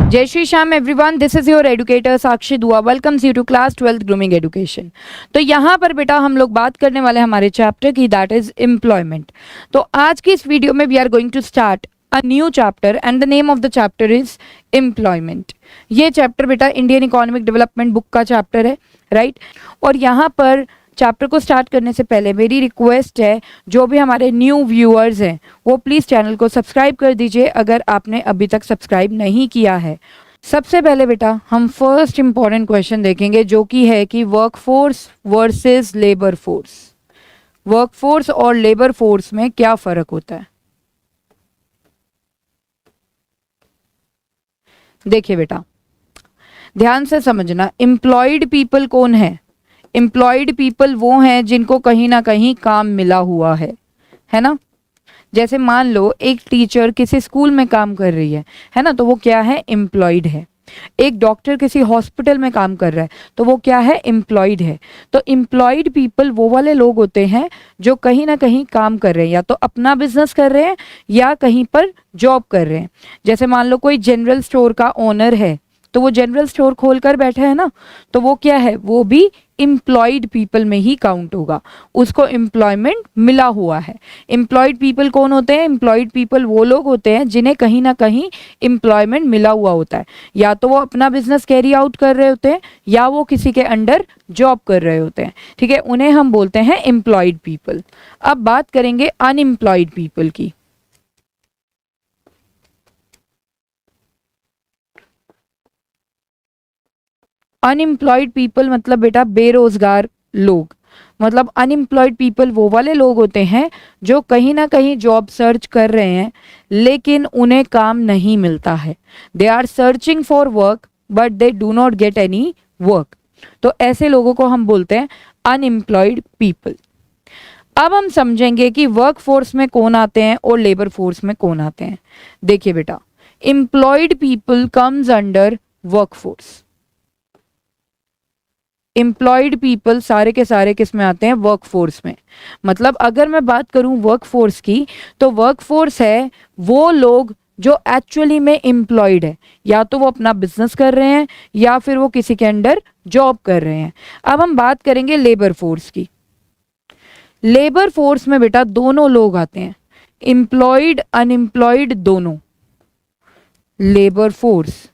जय Shri Shyam everyone, this is your educator Sakshi Dua welcomes you to class 12th grooming education. तो यहाँ पर बेटा हम लोग बात करने वाले हमारे चैप्टर की, दैट इज एम्प्लॉयमेंट। तो आज की इस वीडियो में we are going to start a new chapter and the name of the chapter is employment. ये चैप्टर बेटा इंडियन इकोनॉमिक डेवलपमेंट बुक का चैप्टर है, राइट। और यहाँ पर चैप्टर को स्टार्ट करने से पहले मेरी रिक्वेस्ट है, जो भी हमारे न्यू व्यूअर्स हैं वो प्लीज़ चैनल को सब्सक्राइब कर दीजिए अगर आपने अभी तक सब्सक्राइब नहीं किया है। सबसे पहले बेटा हम फर्स्ट इंपॉर्टेंट क्वेश्चन देखेंगे, जो कि है कि workforce versus labour force. Workforce और लेबर फोर्स में क्या फ़र्क होता है? देखिए बेटा, ध्यान से समझना। एम्प्लॉयड पीपल कौन है? एम्प्लॉयड पीपल वो हैं जिनको कहीं ना कहीं काम मिला हुआ है ना। जैसे मान लो एक टीचर किसी स्कूल में काम कर रही है ना, तो वो क्या है? एम्प्लॉयड है। एक डॉक्टर किसी हॉस्पिटल में काम कर रहा है तो वो क्या है? एम्प्लॉयड है। तो एम्प्लॉयड पीपल वो वाले लोग होते हैं जो कहीं ना कहीं काम कर रहे हैं, या तो अपना बिजनेस कर रहे हैं या कहीं पर जॉब कर रहे हैं। जैसे मान लो कोई जनरल स्टोर का ओनर है, तो वो जनरल स्टोर खोल कर बैठा है ना, तो वो क्या है? वो भी एम्प्लॉयड पीपल में ही काउंट होगा, उसको एम्प्लॉयमेंट मिला हुआ है। एम्प्लॉयड पीपल कौन होते हैं? एम्प्लॉयड पीपल वो लोग होते हैं जिन्हें कहीं ना कहीं एम्प्लॉयमेंट मिला हुआ होता है, या तो वो अपना बिजनेस कैरी आउट कर रहे होते हैं या वो किसी के अंडर जॉब कर रहे होते हैं, ठीक है। उन्हें हम बोलते हैं एम्प्लॉयड पीपल। अब बात करेंगे अनएम्प्लॉयड पीपल की। अनएम्प्लॉयड पीपल मतलब बेटा बेरोजगार लोग। मतलब अनएम्प्लॉयड पीपल वो वाले लोग होते हैं जो कहीं ना कहीं जॉब सर्च कर रहे हैं लेकिन उन्हें काम नहीं मिलता है। They are searching for work but they do not get any work. तो ऐसे लोगों को हम बोलते हैं अनएम्प्लॉयड पीपल। अब हम समझेंगे कि वर्क फोर्स में कौन आते हैं और लेबर फोर्स में कौन आते हैं। देखिए बेटा, employed people comes under work force. Employed people सारे के सारे किस में आते हैं? वर्क फोर्स में। मतलब अगर मैं बात करूं वर्क फोर्स की, तो वर्क फोर्स है वो लोग जो एक्चुअली में एम्प्लॉयड है, या तो वो अपना बिजनेस कर रहे हैं या फिर वो किसी के अंडर जॉब कर रहे हैं। अब हम बात करेंगे लेबर फोर्स की। लेबर फोर्स में बेटा दोनों लोग आते हैं, एम्प्लॉयड अनएम्प्लॉयड दोनों। लेबर फोर्स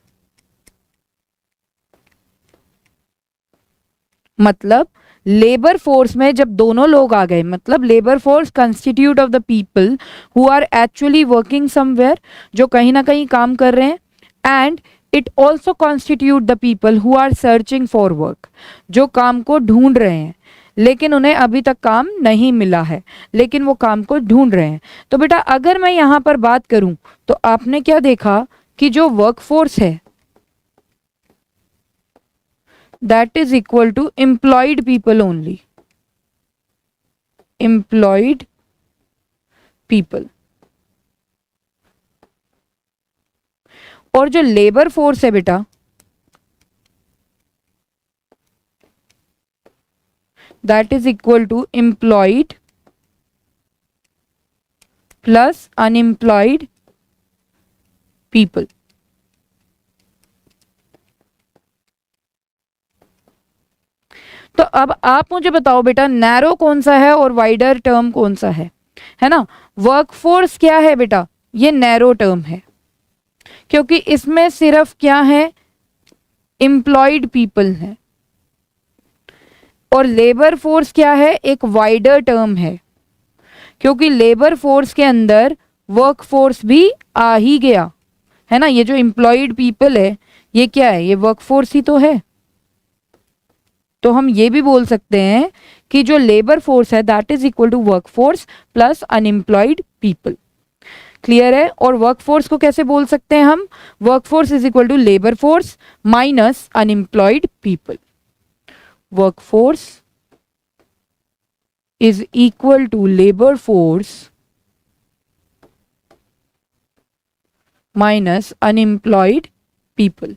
मतलब लेबर फोर्स में जब दोनों लोग आ गए, मतलब labour force constitute of the people who are actually working somewhere, जो कहीं ना कहीं काम कर रहे हैं, and it also constitute the people who are searching for work, जो काम को ढूंढ रहे हैं लेकिन उन्हें अभी तक काम नहीं मिला है, लेकिन वो काम को ढूंढ रहे हैं। तो बेटा अगर मैं यहाँ पर बात करूं तो आपने क्या देखा कि जो वर्क फोर्स है that is equal to employed people only, employed people। और जो लेबर फोर्स है बेटा, that is equal to employed plus unemployed people। तो अब आप मुझे बताओ बेटा, नैरो कौन सा है और वाइडर टर्म कौन सा है ना। वर्कफोर्स क्या है बेटा? ये नैरो टर्म है, क्योंकि इसमें सिर्फ क्या है? एम्प्लॉयड पीपल है। और लेबर फोर्स क्या है? एक वाइडर टर्म है, क्योंकि लेबर फोर्स के अंदर वर्क फोर्स भी आ ही गया है ना। ये जो एम्प्लॉयड पीपल है ये क्या है? ये वर्क फोर्स ही तो है। तो हम ये भी बोल सकते हैं कि जो लेबर फोर्स है that is equal to work force plus unemployed people. Clear है? और वर्क फोर्स को कैसे बोल सकते हैं हम? Work force is equal to labour force minus unemployed people. Work force is equal to labor force minus unemployed people।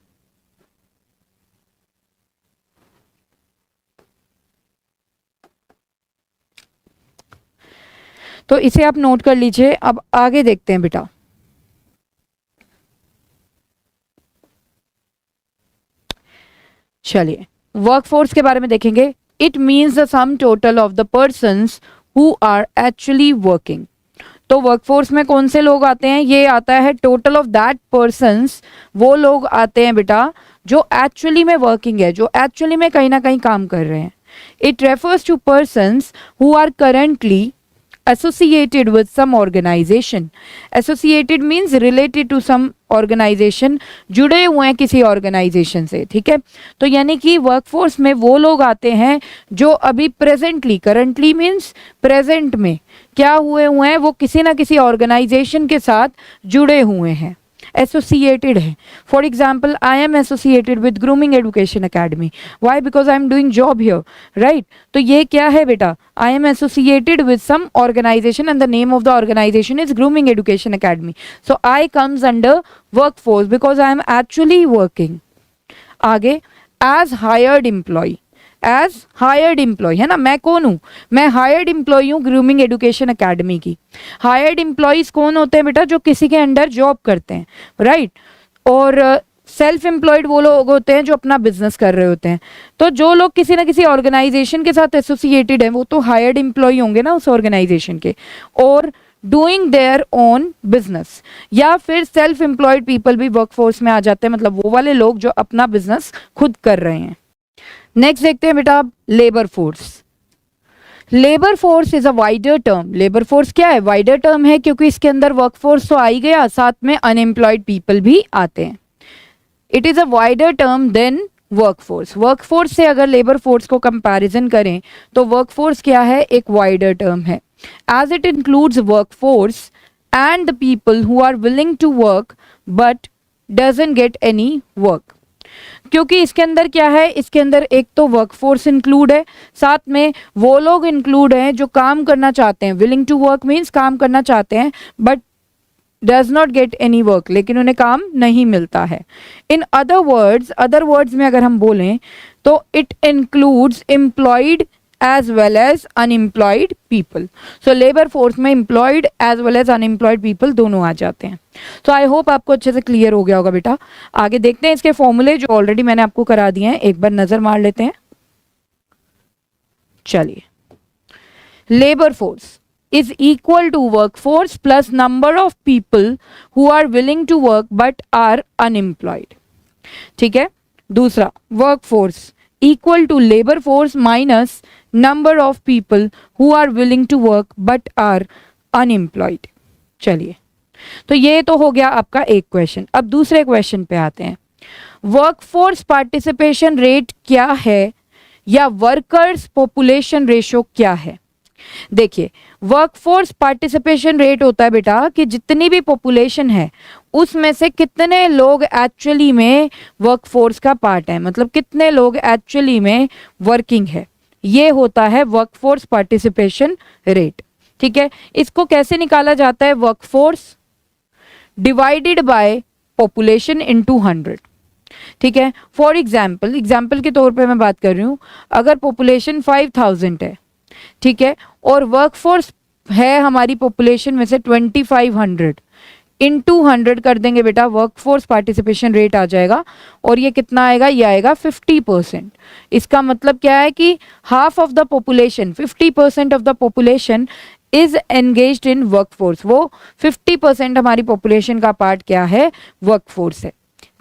तो इसे आप नोट कर लीजिए। अब आगे देखते हैं बेटा। चलिए वर्कफोर्स के बारे में देखेंगे। It means the sum total of the persons who are actually working. तो वर्कफोर्स में कौन से लोग आते हैं? ये आता है टोटल ऑफ दैट पर्सन्स, वो लोग आते हैं बेटा जो एक्चुअली में वर्किंग है, जो एक्चुअली में कहीं ना कहीं काम कर रहे हैं। It refers to persons who are currently associated with some organization. Associated means related to some organization, जुड़े हुए हैं किसी ऑर्गेनाइजेशन से, ठीक है। तो यानी कि वर्कफोर्स में वो लोग आते हैं जो अभी प्रेजेंटली, करंटली मीन्स प्रेजेंट में क्या हुए हैं, वो किसी ना किसी ऑर्गेनाइजेशन के साथ जुड़े हुए हैं, एसोसिएटेड है। For example, I am associated with grooming education academy. Why? Because I am doing job here, right. तो ये क्या है बेटा? I am associated with some organisation and the name of the organisation is grooming education academy. So I comes under workforce because I am actually working. आगे, as hired employ. As hired employ है ना, मैं कौन हूँ? मैं hired employ हूँ grooming education academy की। Hired employees कौन होते हैं बेटा? जो किसी के अंडर जॉब करते हैं, राइट। और सेल्फ एम्प्लॉयड वो लोग होते हैं जो अपना बिजनेस कर रहे होते हैं। तो जो लोग किसी ना किसी ऑर्गेनाइजेशन के साथ एसोसिएटेड है वो तो हायर्ड एम्प्लॉय होंगे ना उस ऑर्गेनाइजेशन के, और डूइंग देयर ओन बिजनेस। या फिर सेल्फ एम्प्लॉयड पीपल भी वर्कफोर्स में आ जाते हैं, मतलब वो वाले लोग जो अपना बिजनेस खुद कर रहे हैं। नेक्स्ट देखते हैं बेटा आप labour force. Labour force is a wider term. Labour force क्या है? वाइडर टर्म है, क्योंकि इसके अंदर वर्कफोर्स तो आ ही गया, साथ में अनएम्प्लॉयड पीपल भी आते हैं। It is a wider term than workforce. Workforce से अगर लेबर फोर्स को कंपैरिजन करें तो वर्कफोर्स क्या है? एक वाइडर टर्म है, as it includes workforce and the people who are willing to work but doesn't get any work. क्योंकि इसके अंदर क्या है? इसके अंदर एक तो वर्कफोर्स इंक्लूड है, साथ में वो लोग इंक्लूड हैं जो काम करना चाहते हैं। विलिंग टू वर्क मीन्स काम करना चाहते हैं but does not get any work, लेकिन उन्हें काम नहीं मिलता है। इन अदर वर्ड्स में अगर हम बोलें तो it includes employed as well as unemployed people. So labor force में employed as well as unemployed people दोनों आ जाते हैं। तो आई होप आपको अच्छे से क्लियर हो गया होगा बेटा। आगे देखते हैं इसके फॉर्मूले जो ऑलरेडी मैंने आपको करा दिए हैं, एक बार नजर मार लेते हैं। चलिए, labour force is equal to workforce plus number of people who are willing to work but are unemployed, ठीक है। दूसरा, workforce equal to labor force minus number of people who are willing to work but are unemployed। चलिए, तो ये तो हो गया आपका एक क्वेश्चन। अब दूसरे क्वेश्चन पे आते हैं। वर्कफोर्स पार्टिसिपेशन रेट क्या है या वर्कर्स पॉपुलेशन रेशो क्या है? देखिए, वर्कफोर्स पार्टिसिपेशन रेट होता है बेटा कि जितनी भी पॉपुलेशन है उसमें से कितने लोग एक्चुअली में वर्कफोर्स का पार्ट है, मतलब कितने लोग एक्चुअली में वर्किंग है, ये होता है वर्कफोर्स पार्टिसिपेशन रेट, ठीक है। इसको कैसे निकाला जाता है? Workforce divided by population into 100, ठीक है। फॉर एग्जाम्पल के तौर पे मैं बात कर रही हूँ, अगर पॉपुलेशन 5000 है, ठीक है, और वर्कफोर्स है हमारी पॉपुलेशन में से 2500, इनटू 100 कर देंगे बेटा, वर्कफोर्स पार्टिसिपेशन रेट आ जाएगा। और ये कितना आएगा? ये आएगा 50%। इसका मतलब क्या है कि half of the population, 50% of the population is engaged in workforce. वो 50% हमारी पॉपुलेशन का पार्ट क्या है? वर्कफोर्स है,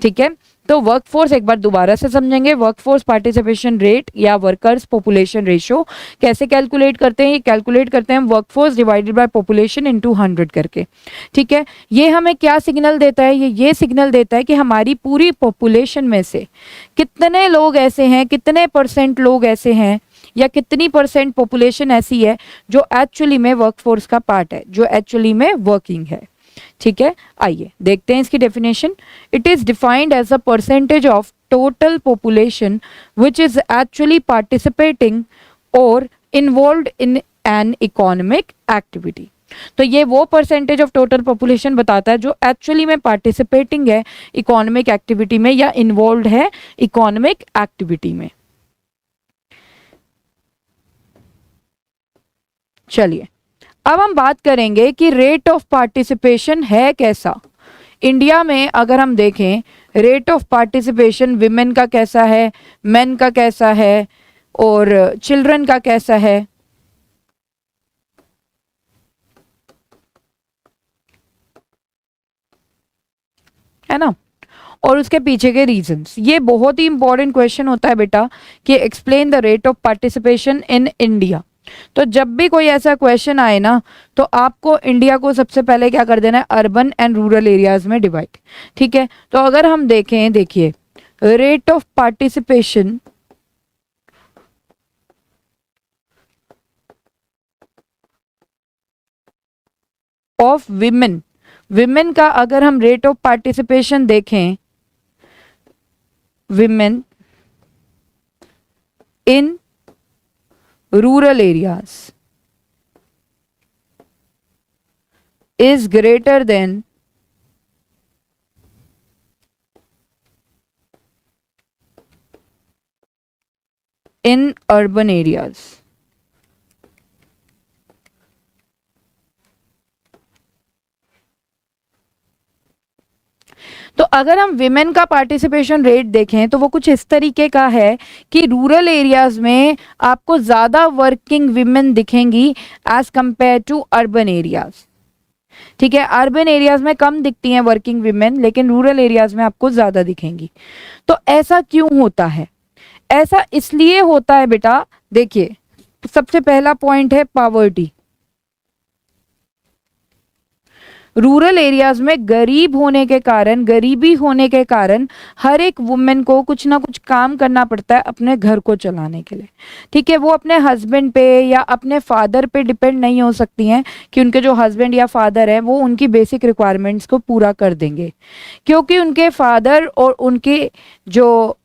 ठीक है। तो वर्कफोर्स एक बार दोबारा से समझेंगे। वर्कफोर्स पार्टिसिपेशन रेट या वर्कर्स पॉपुलेशन रेशो कैसे कैलकुलेट करते हैं? ये कैलकुलेट करते हैं workforce divided by population into 100 करके, ठीक है। ये हमें क्या सिग्नल देता है? ये सिग्नल देता है कि हमारी पूरी पॉपुलेशन में से कितने लोग ऐसे हैं, कितने परसेंट लोग ऐसे हैं या कितनी परसेंट पॉपुलेशन ऐसी है जो एक्चुअली में वर्कफोर्स का पार्ट है, जो एक्चुअली में वर्किंग है, ठीक है। आइए देखते हैं इसकी definition. It is defined as a percentage of total population which is actually participating और involved in an economic activity. तो ये वो परसेंटेज ऑफ टोटल पॉपुलेशन बताता है जो एक्चुअली में पार्टिसिपेटिंग है इकोनॉमिक एक्टिविटी में या इन्वॉल्व्ड है इकोनॉमिक एक्टिविटी में। चलिए, अब हम बात करेंगे कि रेट ऑफ पार्टिसिपेशन है कैसा। इंडिया में अगर हम देखें रेट ऑफ पार्टिसिपेशन विमेन का कैसा है, मेन का कैसा है और चिल्ड्रन का कैसा है ना, और उसके पीछे के रीजंस। ये बहुत ही इंपॉर्टेंट क्वेश्चन होता है बेटा कि explain the rate of participation in India. तो जब भी कोई ऐसा क्वेश्चन आए ना तो आपको इंडिया को सबसे पहले क्या कर देना है, अर्बन एंड रूरल एरियाज में डिवाइड। ठीक है, तो अगर हम देखें, देखिए rate of participation of women, women का अगर हम रेट ऑफ पार्टिसिपेशन देखें, women in rural areas is greater than in urban areas। तो अगर हम विमेन का पार्टिसिपेशन रेट देखें तो वो कुछ इस तरीके का है कि रूरल एरियाज में आपको ज्यादा वर्किंग विमेन दिखेंगी as compare to urban areas. ठीक है, अर्बन एरियाज में कम दिखती हैं वर्किंग विमेन, लेकिन रूरल एरियाज में आपको ज्यादा दिखेंगी। तो ऐसा क्यों होता है? ऐसा इसलिए होता है बेटा, देखिए सबसे पहला पॉइंट है पावर्टी। रूरल एरियाज में गरीब होने के कारण, गरीबी होने के कारण हर एक वुमेन को कुछ ना कुछ काम करना पड़ता है अपने घर को चलाने के लिए। ठीक है, वो अपने हस्बैंड पे या अपने फादर पे डिपेंड नहीं हो सकती हैं कि उनके जो हस्बैंड या फादर हैं वो उनकी बेसिक रिक्वायरमेंट्स को पूरा कर देंगे, क्योंकि उनके फादर और उनके जो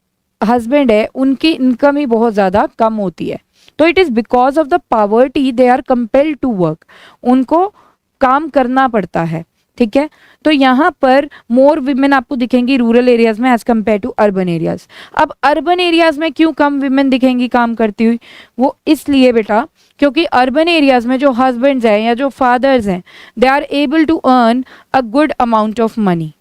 हस्बैंड है उनकी इनकम ही बहुत ज़्यादा कम होती है। तो it is because of the poverty they are compelled to work, उनको काम करना पड़ता है। ठीक है, तो यहाँ पर मोर विमेन आपको दिखेंगी रूरल एरियाज में as compare to urban areas. अब अर्बन एरियाज में क्यों कम विमेन दिखेंगी काम करती हुई? वो इसलिए बेटा क्योंकि अर्बन एरियाज में जो हस्बैंड्स हैं या जो फादर्स हैं they are able to earn a good amount of money,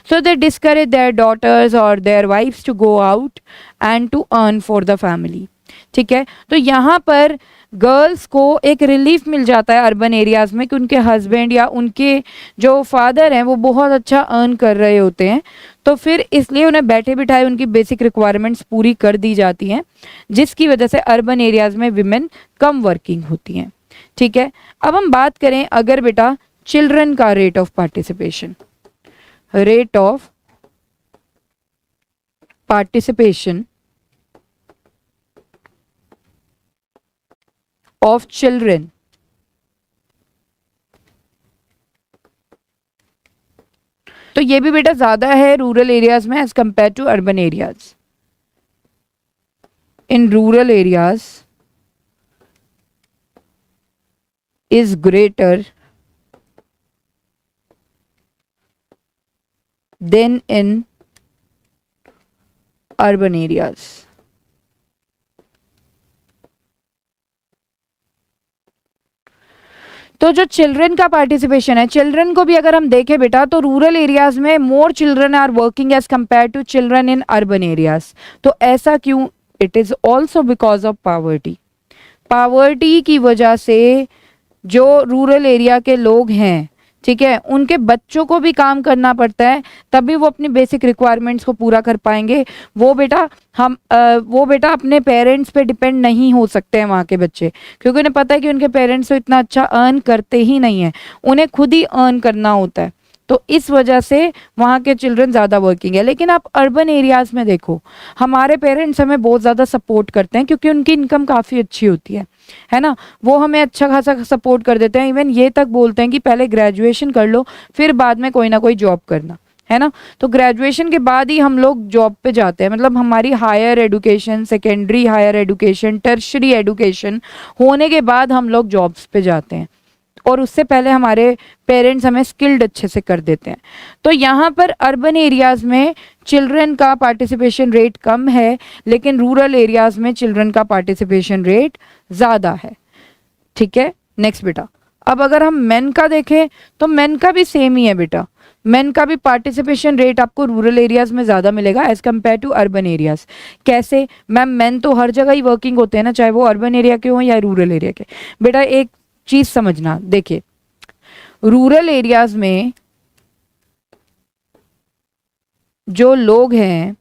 so they discourage their daughters or their wives to go out and to earn for the family। ठीक है, तो यहाँ पर गर्ल्स को एक रिलीफ मिल जाता है अर्बन एरियाज में कि उनके हस्बैंड या उनके जो फादर हैं वो बहुत अच्छा अर्न कर रहे होते हैं, तो फिर इसलिए उन्हें बैठे बिठाए उनकी बेसिक रिक्वायरमेंट्स पूरी कर दी जाती हैं, जिसकी वजह से अर्बन एरियाज में विमेन कम वर्किंग होती हैं। ठीक है, अब हम बात करें अगर बेटा चिल्ड्रन का rate of participation, rate of participation of children तो ये भी बेटा ज्यादा है रूरल एरियाज में as compare to urban areas. In rural areas is greater than in urban areas। तो जो चिल्ड्रन का पार्टिसिपेशन है, चिल्ड्रन को भी अगर हम देखें बेटा तो रूरल एरियाज में more children are working as compare to children in urban areas. तो ऐसा क्यों? It is also because of poverty. Poverty की वजह से जो रूरल एरिया के लोग हैं, ठीक है, उनके बच्चों को भी काम करना पड़ता है, तभी वो अपनी बेसिक रिक्वायरमेंट्स को पूरा कर पाएंगे। वो बेटा अपने पेरेंट्स पे डिपेंड नहीं हो सकते हैं वहाँ के बच्चे, क्योंकि उन्हें पता है कि उनके पेरेंट्स तो इतना अच्छा अर्न करते ही नहीं है, उन्हें खुद ही अर्न करना होता है। तो इस वजह से वहाँ के चिल्ड्रन ज़्यादा वर्किंग है। लेकिन आप अर्बन एरियाज़ में देखो, हमारे पेरेंट्स हमें बहुत ज़्यादा सपोर्ट करते हैं क्योंकि उनकी इनकम काफ़ी अच्छी होती है ना, वो हमें अच्छा खासा सपोर्ट कर देते हैं। इवन ये तक बोलते हैं कि पहले ग्रेजुएशन कर लो फिर बाद में कोई ना कोई जॉब करना, है ना। तो ग्रेजुएशन के बाद ही हम लोग जॉब पे जाते हैं, मतलब हमारी higher education, secondary higher education, tertiary education होने के बाद हम लोग जॉब्स पे जाते हैं, और उससे पहले हमारे पेरेंट्स हमें स्किल्ड अच्छे से कर देते हैं। तो यहाँ पर अर्बन एरियाज़ में चिल्ड्रन का पार्टिसिपेशन रेट कम है, लेकिन रूरल एरियाज़ में चिल्ड्रन का पार्टिसिपेशन रेट ज़्यादा है। ठीक है, नेक्स्ट बेटा, अब अगर हम मेन का देखें तो मेन का भी सेम ही है बेटा, मेन का भी पार्टिसिपेशन रेट आपको रूरल एरियाज में ज़्यादा मिलेगा as compare to urban areas. कैसे मैम, मेन तो हर जगह ही वर्किंग होते हैं ना, चाहे वो अर्बन एरिया के हों या रूरल एरिया के। बेटा एक चीज़ समझना, देखिए रूरल एरियाज में जो लोग हैं,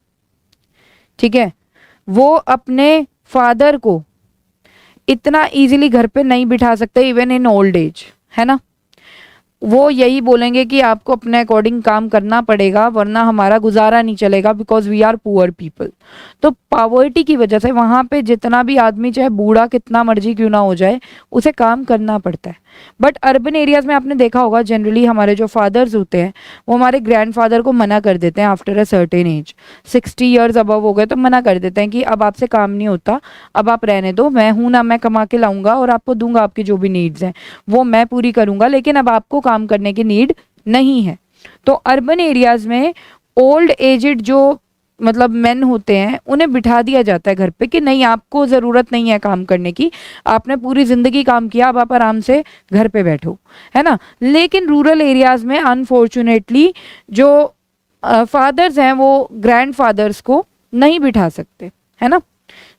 ठीक है, वो अपने फादर को इतना इजीली घर पे नहीं बिठा सकते इवन इन ओल्ड एज, है ना। वो यही बोलेंगे कि आपको अपने अकॉर्डिंग काम करना पड़ेगा वरना हमारा गुजारा नहीं चलेगा, because we are poor people. तो पावर्टी की वजह से वहाँ पे जितना भी आदमी, चाहे बूढ़ा कितना मर्जी क्यों ना हो जाए, उसे काम करना पड़ता है। बट अर्बन एरियाज में आपने देखा होगा जनरली हमारे जो फादर्स होते हैं वो हमारे ग्रैंडफादर को मना कर देते हैं after a certain age, 60 years above हो गए तो मना कर देते हैं कि अब आपसे काम नहीं होता, अब आप रहने दो, मैं हूं ना, मैं कमा के लाऊंगा और आपको दूंगा, आपकी जो भी नीड्स हैं वो मैं पूरी करूंगा, लेकिन अब आपको काम करने की नीड नहीं है। तो अर्बन एरियाज में ओल्ड एजेड जो मतलब मेन होते हैं उन्हें बिठा दिया जाता है घर पे कि नहीं आपको ज़रूरत नहीं है काम करने की, आपने पूरी ज़िंदगी काम किया, अब आप आराम से घर पे बैठो, है ना। लेकिन रूरल एरियाज़ में अनफॉर्चुनेटली जो फादर्स हैं वो ग्रैंड फादर्स को नहीं बिठा सकते, है ना।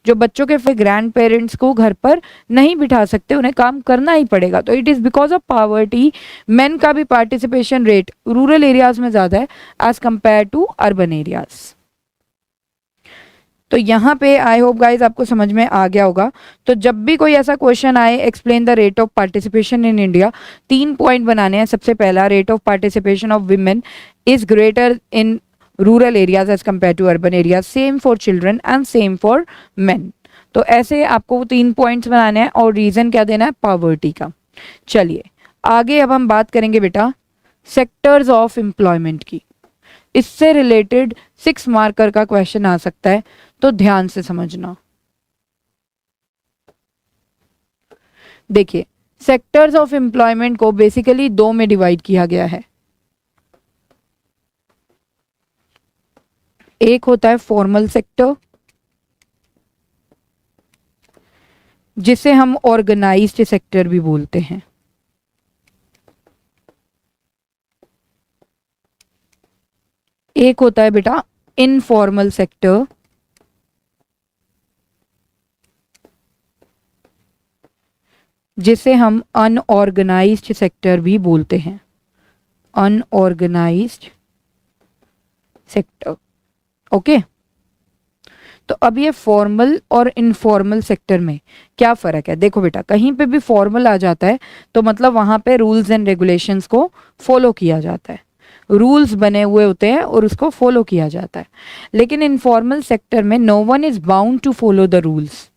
जो बच्चों के फिर ग्रैंड पेरेंट्स को घर पर नहीं बिठा सकते, उन्हें काम करना ही पड़ेगा। तो it is because of poverty men का भी पार्टिसिपेशन रेट रूरल एरियाज में ज़्यादा है as compare to urban areas. तो यहाँ पे आई होप गाइज आपको समझ में आ गया होगा। तो जब भी कोई ऐसा क्वेश्चन आए, explain the rate of participation in India, 3 point बनाने हैं। सबसे पहला, rate of participation of women is greater in rural areas as compare to urban areas, same for children and same for men. तो ऐसे आपको 3 points बनाने हैं और रीजन क्या देना है, पावर्टी का। चलिए आगे अब हम बात करेंगे बेटा सेक्टर्स ऑफ एम्प्लॉयमेंट की। इससे रिलेटेड 6 मार्कर का क्वेश्चन आ सकता है, तो ध्यान से समझना। देखिए सेक्टर्स ऑफ एम्प्लॉयमेंट को बेसिकली 2 में डिवाइड किया गया है। एक होता है फॉर्मल सेक्टर, जिसे हम ऑर्गेनाइज्ड सेक्टर भी बोलते हैं। एक होता है बेटा इनफॉर्मल सेक्टर, जिसे हम अनऑर्गेनाइज्ड सेक्टर भी बोलते हैं, अनऑर्गेनाइज्ड सेक्टर। ओके, तो अब ये फॉर्मल और इनफॉर्मल सेक्टर में क्या फ़र्क है। देखो बेटा, कहीं पे भी फॉर्मल आ जाता है तो मतलब वहाँ पे रूल्स एंड रेगुलेशंस को फॉलो किया जाता है, रूल्स बने हुए होते हैं और उसको फॉलो किया जाता है। लेकिन इनफॉर्मल सेक्टर में no one is bound to follow the rules.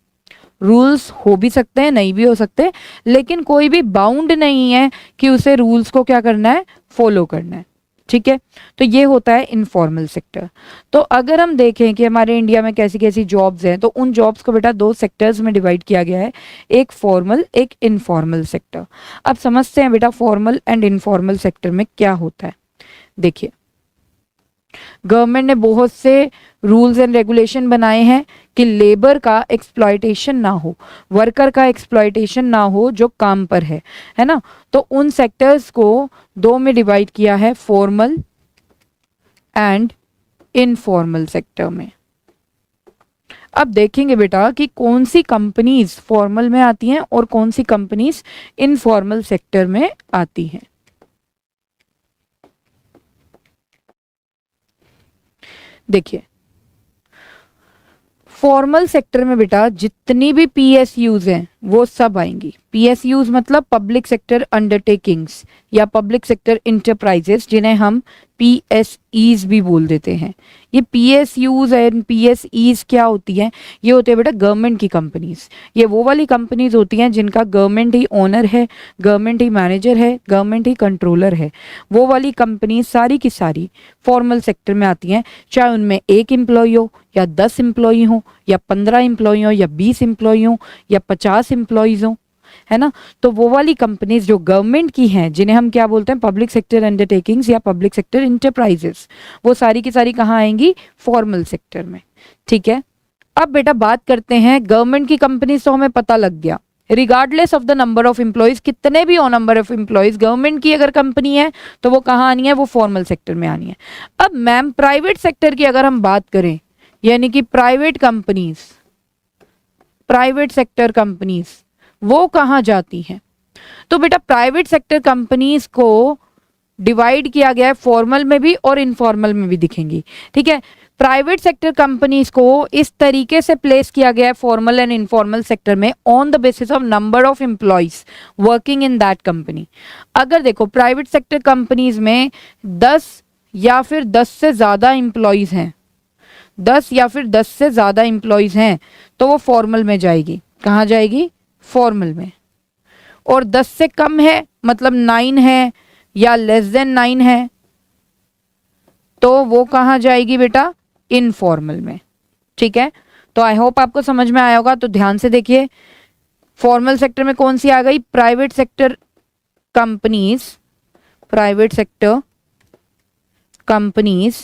Rules हो भी सकते हैं, नहीं भी हो सकते, लेकिन कोई भी बाउंड नहीं है कि उसे रूल्स को क्या करना है, फॉलो करना है। ठीक है, तो ये होता है इनफॉर्मल सेक्टर। तो अगर हम देखें कि हमारे इंडिया में कैसी कैसी जॉब्स हैं, तो उन जॉब्स को बेटा 2 सेक्टर्स में डिवाइड किया गया है, एक फॉर्मल एक इनफॉर्मल सेक्टर। अब समझते हैं बेटा फॉर्मल एंड इनफॉर्मल सेक्टर में क्या होता है। देखिए गवर्नमेंट ने बहुत से रूल्स एंड रेगुलेशन बनाए हैं कि लेबर का एक्सप्लॉयटेशन ना हो, वर्कर का एक्सप्लॉयटेशन ना हो जो काम पर है ना। तो उन सेक्टर्स को 2 में डिवाइड किया है, फॉर्मल एंड इनफॉर्मल सेक्टर में। अब देखेंगे बेटा कि कौन सी कंपनीज फॉर्मल में आती हैं और कौन सी कंपनीज इनफॉर्मल सेक्टर में आती हैं। देखिए फॉर्मल सेक्टर में बेटा जितनी भी पीएसयूज हैं वो सब आएंगी। पीएसयूज मतलब पब्लिक सेक्टर अंडरटेकिंग्स या पब्लिक सेक्टर इंटरप्राइजेस, जिन्हें हम पीएसईज भी बोल देते हैं। ये पीएसयूज एंड पीएसईज क्या होती हैं, ये होते हैं बेटा गवर्नमेंट की कंपनीज। ये वो वाली कंपनीज होती हैं जिनका गवर्नमेंट ही ओनर है, गवर्नमेंट ही मैनेजर है, गवर्नमेंट ही कंट्रोलर है। वो वाली कंपनीज सारी की सारी फॉर्मल सेक्टर में आती हैं, चाहे उनमें 1 एम्प्लॉय हो या 10 एम्प्लॉय हो या 15 एम्प्लॉय हो या 20 एम्प्लॉय हो या 50 एम्प्लॉयज हो, है ना। तो वो वाली कंपनीज जो गवर्नमेंट की हैं, जिन्हें हम क्या बोलते हैं, पब्लिक सेक्टर अंडरटेकिंग्स या पब्लिक सेक्टर इंटरप्राइजेस, वो सारी की सारी कहाँ आएंगी, फॉर्मल सेक्टर में। ठीक है, अब बेटा बात करते हैं गवर्नमेंट की कंपनीज, तो हमें पता लग गया regardless of the number of employees, कितने भी हो नंबर ऑफ एम्प्लॉयज, गवर्नमेंट की अगर कंपनी है तो वो कहाँ आनी है, वो फॉर्मल सेक्टर में आनी है। अब मैम प्राइवेट सेक्टर की अगर हम बात करें, यानी कि private companies, private sector companies वो कहाँ जाती हैं? तो बेटा प्राइवेट सेक्टर कंपनीज को डिवाइड किया गया है, फॉर्मल में भी और इनफॉर्मल में भी दिखेंगी, ठीक है। प्राइवेट सेक्टर कंपनीज को इस तरीके से प्लेस किया गया है फॉर्मल एंड इनफॉर्मल सेक्टर में on the basis of number of employees working in that company. अगर देखो प्राइवेट सेक्टर कंपनीज में 10 या फिर 10 से ज़्यादा एम्प्लॉयज हैं, 10 या फिर 10 से ज़्यादा एम्प्लॉयज हैं तो वो फॉर्मल में जाएगी। कहाँ जाएगी? फॉर्मल में। और 10 से कम है मतलब 9 है या लेस देन 9 है तो वो कहाँ जाएगी बेटा? इनफॉर्मल में, ठीक है। तो आई होप आपको समझ में आया होगा। तो ध्यान से देखिए, फॉर्मल सेक्टर में कौन सी आ गई? Private sector companies, private sector companies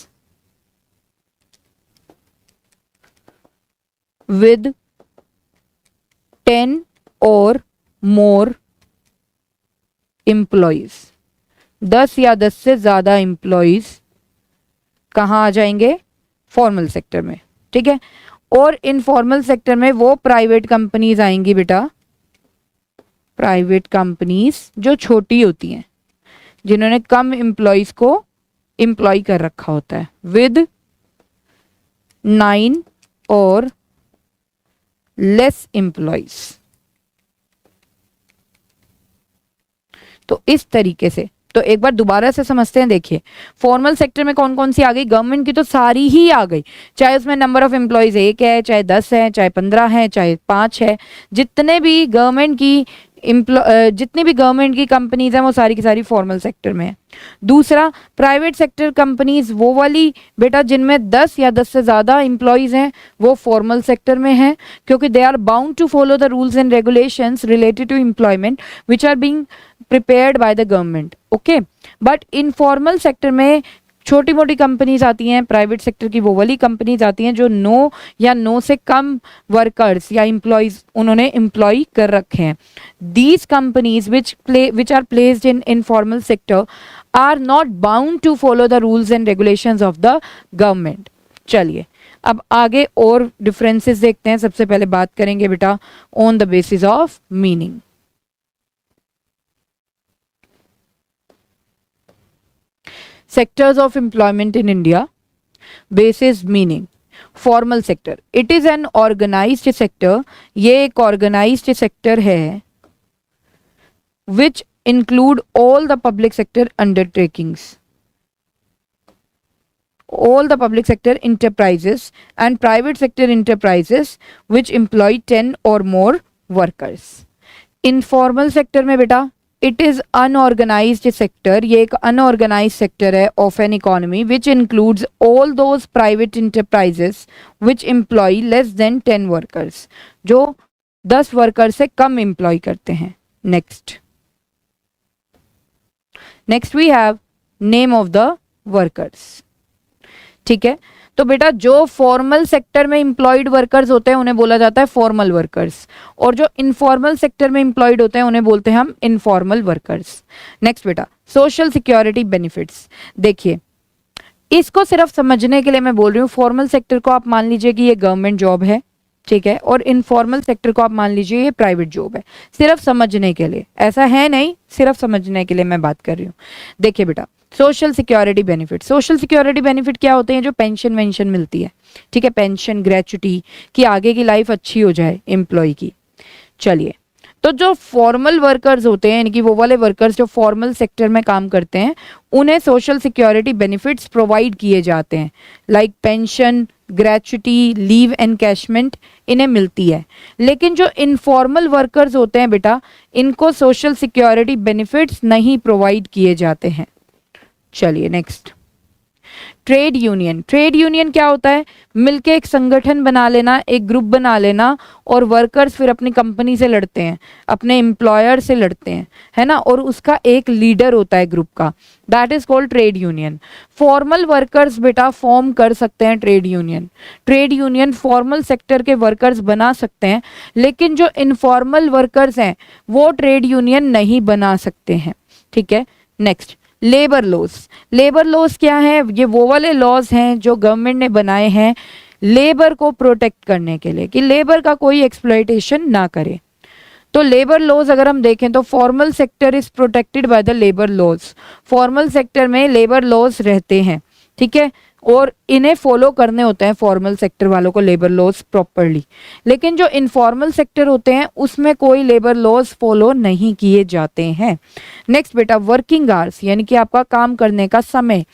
with 10 और मोर एम्प्लॉयज, 10 या 10 से ज्यादा एम्प्लॉयज कहाँ आ जाएंगे? फॉर्मल सेक्टर में, ठीक है। और इनफॉर्मल सेक्टर में वो प्राइवेट कंपनीज आएंगी बेटा, प्राइवेट कंपनीज जो छोटी होती हैं, जिन्होंने कम एम्प्लॉयज को एम्प्लॉय कर रखा होता है, विद 9 और लेस एम्प्लॉयज। तो इस तरीके से, तो एक बार दोबारा से समझते हैं। देखिए फॉर्मल सेक्टर में कौन कौन सी आ गई? गवर्नमेंट की तो सारी ही आ गई, चाहे उसमें नंबर ऑफ एम्प्लॉयज 1 है, चाहे 10 है, चाहे 15 है, चाहे 5 है, जितने भी गवर्नमेंट की जितनी भी गवर्नमेंट की कंपनीज हैं वो सारी की सारी फॉर्मल सेक्टर में है। दूसरा, प्राइवेट सेक्टर कंपनीज वो वाली बेटा जिनमें 10 या 10 से ज़्यादा एम्प्लॉयज हैं वो फॉर्मल सेक्टर में हैं, क्योंकि they are bound to follow the rules and regulations related to employment which are being prepared by the government, okay. But informal sector में छोटी मोटी कंपनीज आती हैं, प्राइवेट सेक्टर की वो वाली कंपनीज आती हैं जो 9 या 9 से कम वर्कर्स या एम्प्लॉयज उन्होंने एम्प्लॉय कर रखे हैं। These companies which are placed in informal sector are not bound to follow the rules and regulations of the government. चलिए अब आगे और डिफरेंसेस देखते हैं। सबसे पहले बात करेंगे बेटा on the basis of meaning. Sectors of employment in India, basis meaning. Formal sector, it is an organized sector, ये एक organized sector है which include all the public sector undertakings, all the public sector enterprises and private sector enterprises which employ 10 or more workers. Informal sector में बेटा it is unorganised sector, ये एक unorganised sector है of an economy which includes all those private enterprises which employ less than 10 workers, जो 10 worker से कम employ करते हैं। Next we have name of the workers, ठीक है। तो बेटा जो फॉर्मल सेक्टर में एम्प्लॉयड वर्कर्स होते हैं उन्हें बोला जाता है फॉर्मल वर्कर्स, और जो इनफॉर्मल सेक्टर में एम्प्लॉयड होते हैं उन्हें बोलते हैं हम इनफॉर्मल वर्कर्स। नेक्स्ट बेटा सोशल सिक्योरिटी बेनिफिट्स। देखिए इसको सिर्फ समझने के लिए मैं बोल रही हूँ, फॉर्मल सेक्टर को आप मान लीजिए कि ये गवर्नमेंट जॉब है, ठीक है, और इनफॉर्मल सेक्टर को आप मान लीजिए ये प्राइवेट जॉब है, सिर्फ समझने के लिए, ऐसा है नहीं, सिर्फ समझने के लिए मैं बात कर रही हूँ। देखिए बेटा social security benefit, social security benefit क्या होते हैं? जो पेंशन वेंशन मिलती है, ठीक है, पेंशन ग्रेचुटी कि आगे की लाइफ अच्छी हो जाए एम्प्लॉय की। चलिए तो जो फॉर्मल वर्कर्स होते हैं, यानी कि वो वाले वर्कर्स जो फॉर्मल सेक्टर में काम करते हैं, उन्हें सोशल सिक्योरिटी बेनिफिट्स प्रोवाइड किए जाते हैं, like pension, gratuity, leave encashment इन्हें मिलती है। लेकिन जो इनफॉर्मल वर्कर्स होते हैं बेटा, इनको सोशल सिक्योरिटी बेनिफिट्स नहीं प्रोवाइड किए जाते हैं। चलिए next, trade union, trade union क्या होता है? मिलके एक संगठन बना लेना, एक ग्रुप बना लेना, और वर्कर्स फिर अपनी कंपनी से लड़ते हैं, अपने एम्प्लॉयर से लड़ते हैं, है ना, और उसका एक लीडर होता है ग्रुप का, that is called trade union. Formal workers बेटा फॉर्म कर सकते हैं trade union, trade union formal sector के वर्कर्स बना सकते हैं, लेकिन जो इनफॉर्मल वर्कर्स हैं वो ट्रेड यूनियन नहीं बना सकते हैं, ठीक है। Next, labour laws. Labour laws क्या है? ये वो वाले लॉज हैं जो गवर्नमेंट ने बनाए हैं लेबर को प्रोटेक्ट करने के लिए, कि लेबर का कोई एक्सप्लॉयटेशन ना करे। तो लेबर लॉज अगर हम देखें तो formal sector is protected by the labour laws, formal sector में लेबर लॉज रहते हैं, ठीक है, और इन्हें फॉलो करने होते हैं फॉर्मल सेक्टर वालों को लेबर लॉज प्रॉपरली। लेकिन जो इनफॉर्मल सेक्टर होते हैं उसमें कोई लेबर लॉज फॉलो नहीं किए जाते हैं। नेक्स्ट बेटा, वर्किंग आवर्स, यानी कि आपका काम करने का समय।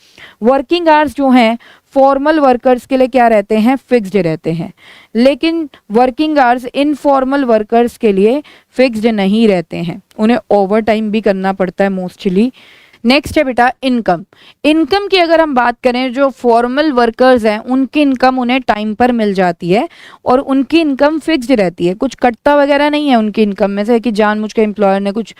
वर्किंग आवर्स जो हैं फॉर्मल वर्कर्स के लिए क्या रहते हैं? फिक्स्ड रहते हैं, लेकिन वर्किंग आवर्स इनफॉर्मल वर्कर्स के लिए फिक्स्ड नहीं रहते हैं, उन्हें ओवर टाइम भी करना पड़ता है मोस्टली। नेक्स्ट है बेटा इनकम। इनकम की अगर हम बात करें, जो फॉर्मल वर्कर्स हैं उनकी इनकम उन्हें टाइम पर मिल जाती है और उनकी इनकम फिक्स्ड रहती है, कुछ कटता वगैरह नहीं है उनकी इनकम में से कि जानबूझ के एम्प्लॉयर ने कुछ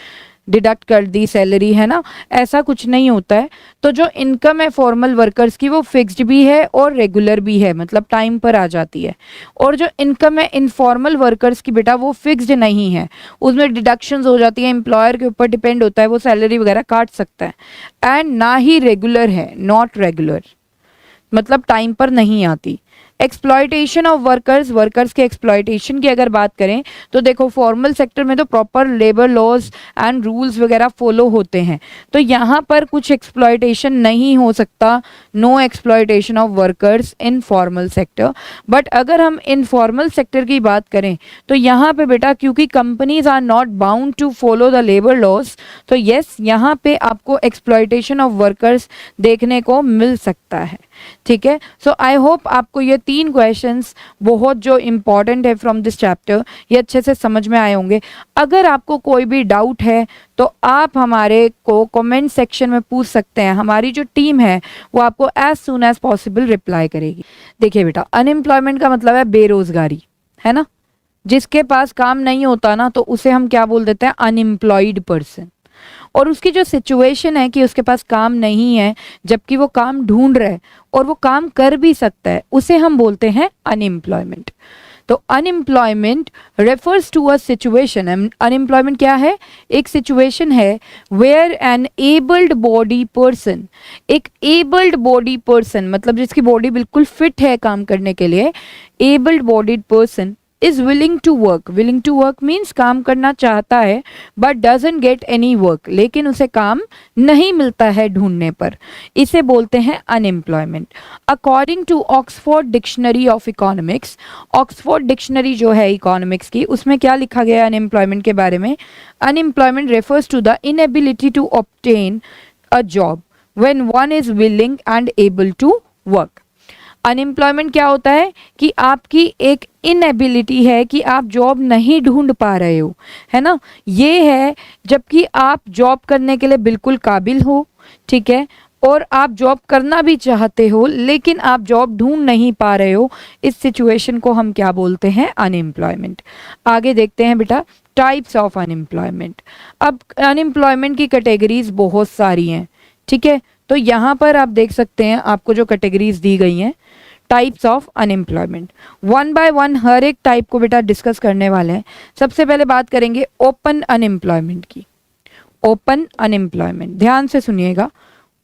डिडक्ट कर दी सैलरी, है ना, ऐसा कुछ नहीं होता है। तो जो इनकम है फॉर्मल वर्कर्स की वो फिक्स्ड भी है और रेगुलर भी है, मतलब टाइम पर आ जाती है। और जो इनकम है इनफॉर्मल वर्कर्स की बेटा वो फिक्स्ड नहीं है, उसमें डिडक्शंस हो जाती है, एम्प्लॉयर के ऊपर डिपेंड होता है, वो सैलरी वगैरह काट सकता है। एंड ना ही रेगुलर है, नॉट रेगुलर, मतलब टाइम पर नहीं आती। एक्सप्लॉयटेशन ऑफ वर्कर्स, वर्कर्स के एक्सप्लॉयटेशन की अगर बात करें तो देखो फॉर्मल सेक्टर में तो proper labour laws and rules वगैरह फॉलो होते हैं, तो यहाँ पर कुछ एक्सप्लॉयटेशन नहीं हो सकता, no exploitation of workers in formal sector. But अगर हम इनफॉर्मल सेक्टर की बात करें तो यहाँ पे बेटा क्योंकि companies are not bound to follow the labour laws, तो यस यहाँ पे आपको एक्सप्लॉयटेशन ऑफ वर्कर्स देखने को मिल सकता है, ठीक है। सो आई होप आपको ये 3 क्वेश्चंस बहुत जो इम्पॉर्टेंट है फ्रॉम दिस चैप्टर ये अच्छे से समझ में आए होंगे। अगर आपको कोई भी डाउट है तो आप हमारे को कमेंट सेक्शन में पूछ सकते हैं, हमारी जो टीम है वो आपको as soon as possible reply करेगी। देखिए बेटा, अनएम्प्लॉयमेंट का मतलब है बेरोजगारी, है ना, जिसके पास काम नहीं होता ना तो उसे हम क्या बोल देते हैं? Unemployed person. और उसकी जो सिचुएशन है कि उसके पास काम नहीं है जबकि वो काम ढूंढ रहा है और वो काम कर भी सकता है, उसे हम बोलते हैं अनएम्प्लॉयमेंट। तो unemployment refers to a situation, unemployment क्या है? एक सिचुएशन है where an abled body person, एक एबल्ड बॉडी पर्सन मतलब जिसकी बॉडी बिल्कुल फिट है काम करने के लिए, abled bodied person is willing to work, willing to work means काम करना चाहता है but doesn't get any work, लेकिन उसे काम नहीं मिलता है ढूंढने पर, इसे बोलते हैं unemployment. According to Oxford dictionary of economics, Oxford dictionary जो है इकोनॉमिक्स की, उसमें क्या लिखा गया है अनएम्प्लॉयमेंट के बारे में? Unemployment refers to the inability to obtain a job when one is willing and able to work. Unemployment क्या होता है कि आपकी एक इनएबिलिटी है कि आप जॉब नहीं ढूंढ पा रहे हो, है ना, ये है, जबकि आप जॉब करने के लिए बिल्कुल काबिल हो, ठीक है, और आप जॉब करना भी चाहते हो लेकिन आप जॉब ढूंढ नहीं पा रहे हो, इस सिचुएशन को हम क्या बोलते हैं? अनएम्प्लॉयमेंट। आगे देखते हैं बेटा टाइप्स ऑफ अनएम्प्लॉयमेंट। अब अनएम्प्लॉयमेंट की कैटेगरीज बहुत सारी हैं, ठीक है, तो यहाँ पर आप देख सकते हैं आपको जो कैटेगरीज दी गई हैं टाइप्स ऑफ अनएम्प्लॉयमेंट, 1 बाय 1 हर एक टाइप को बेटा डिस्कस करने वाले हैं। सबसे पहले बात करेंगे ओपन अनएम्प्लॉयमेंट की। ओपन अनएम्प्लॉयमेंट, ध्यान से सुनिएगा,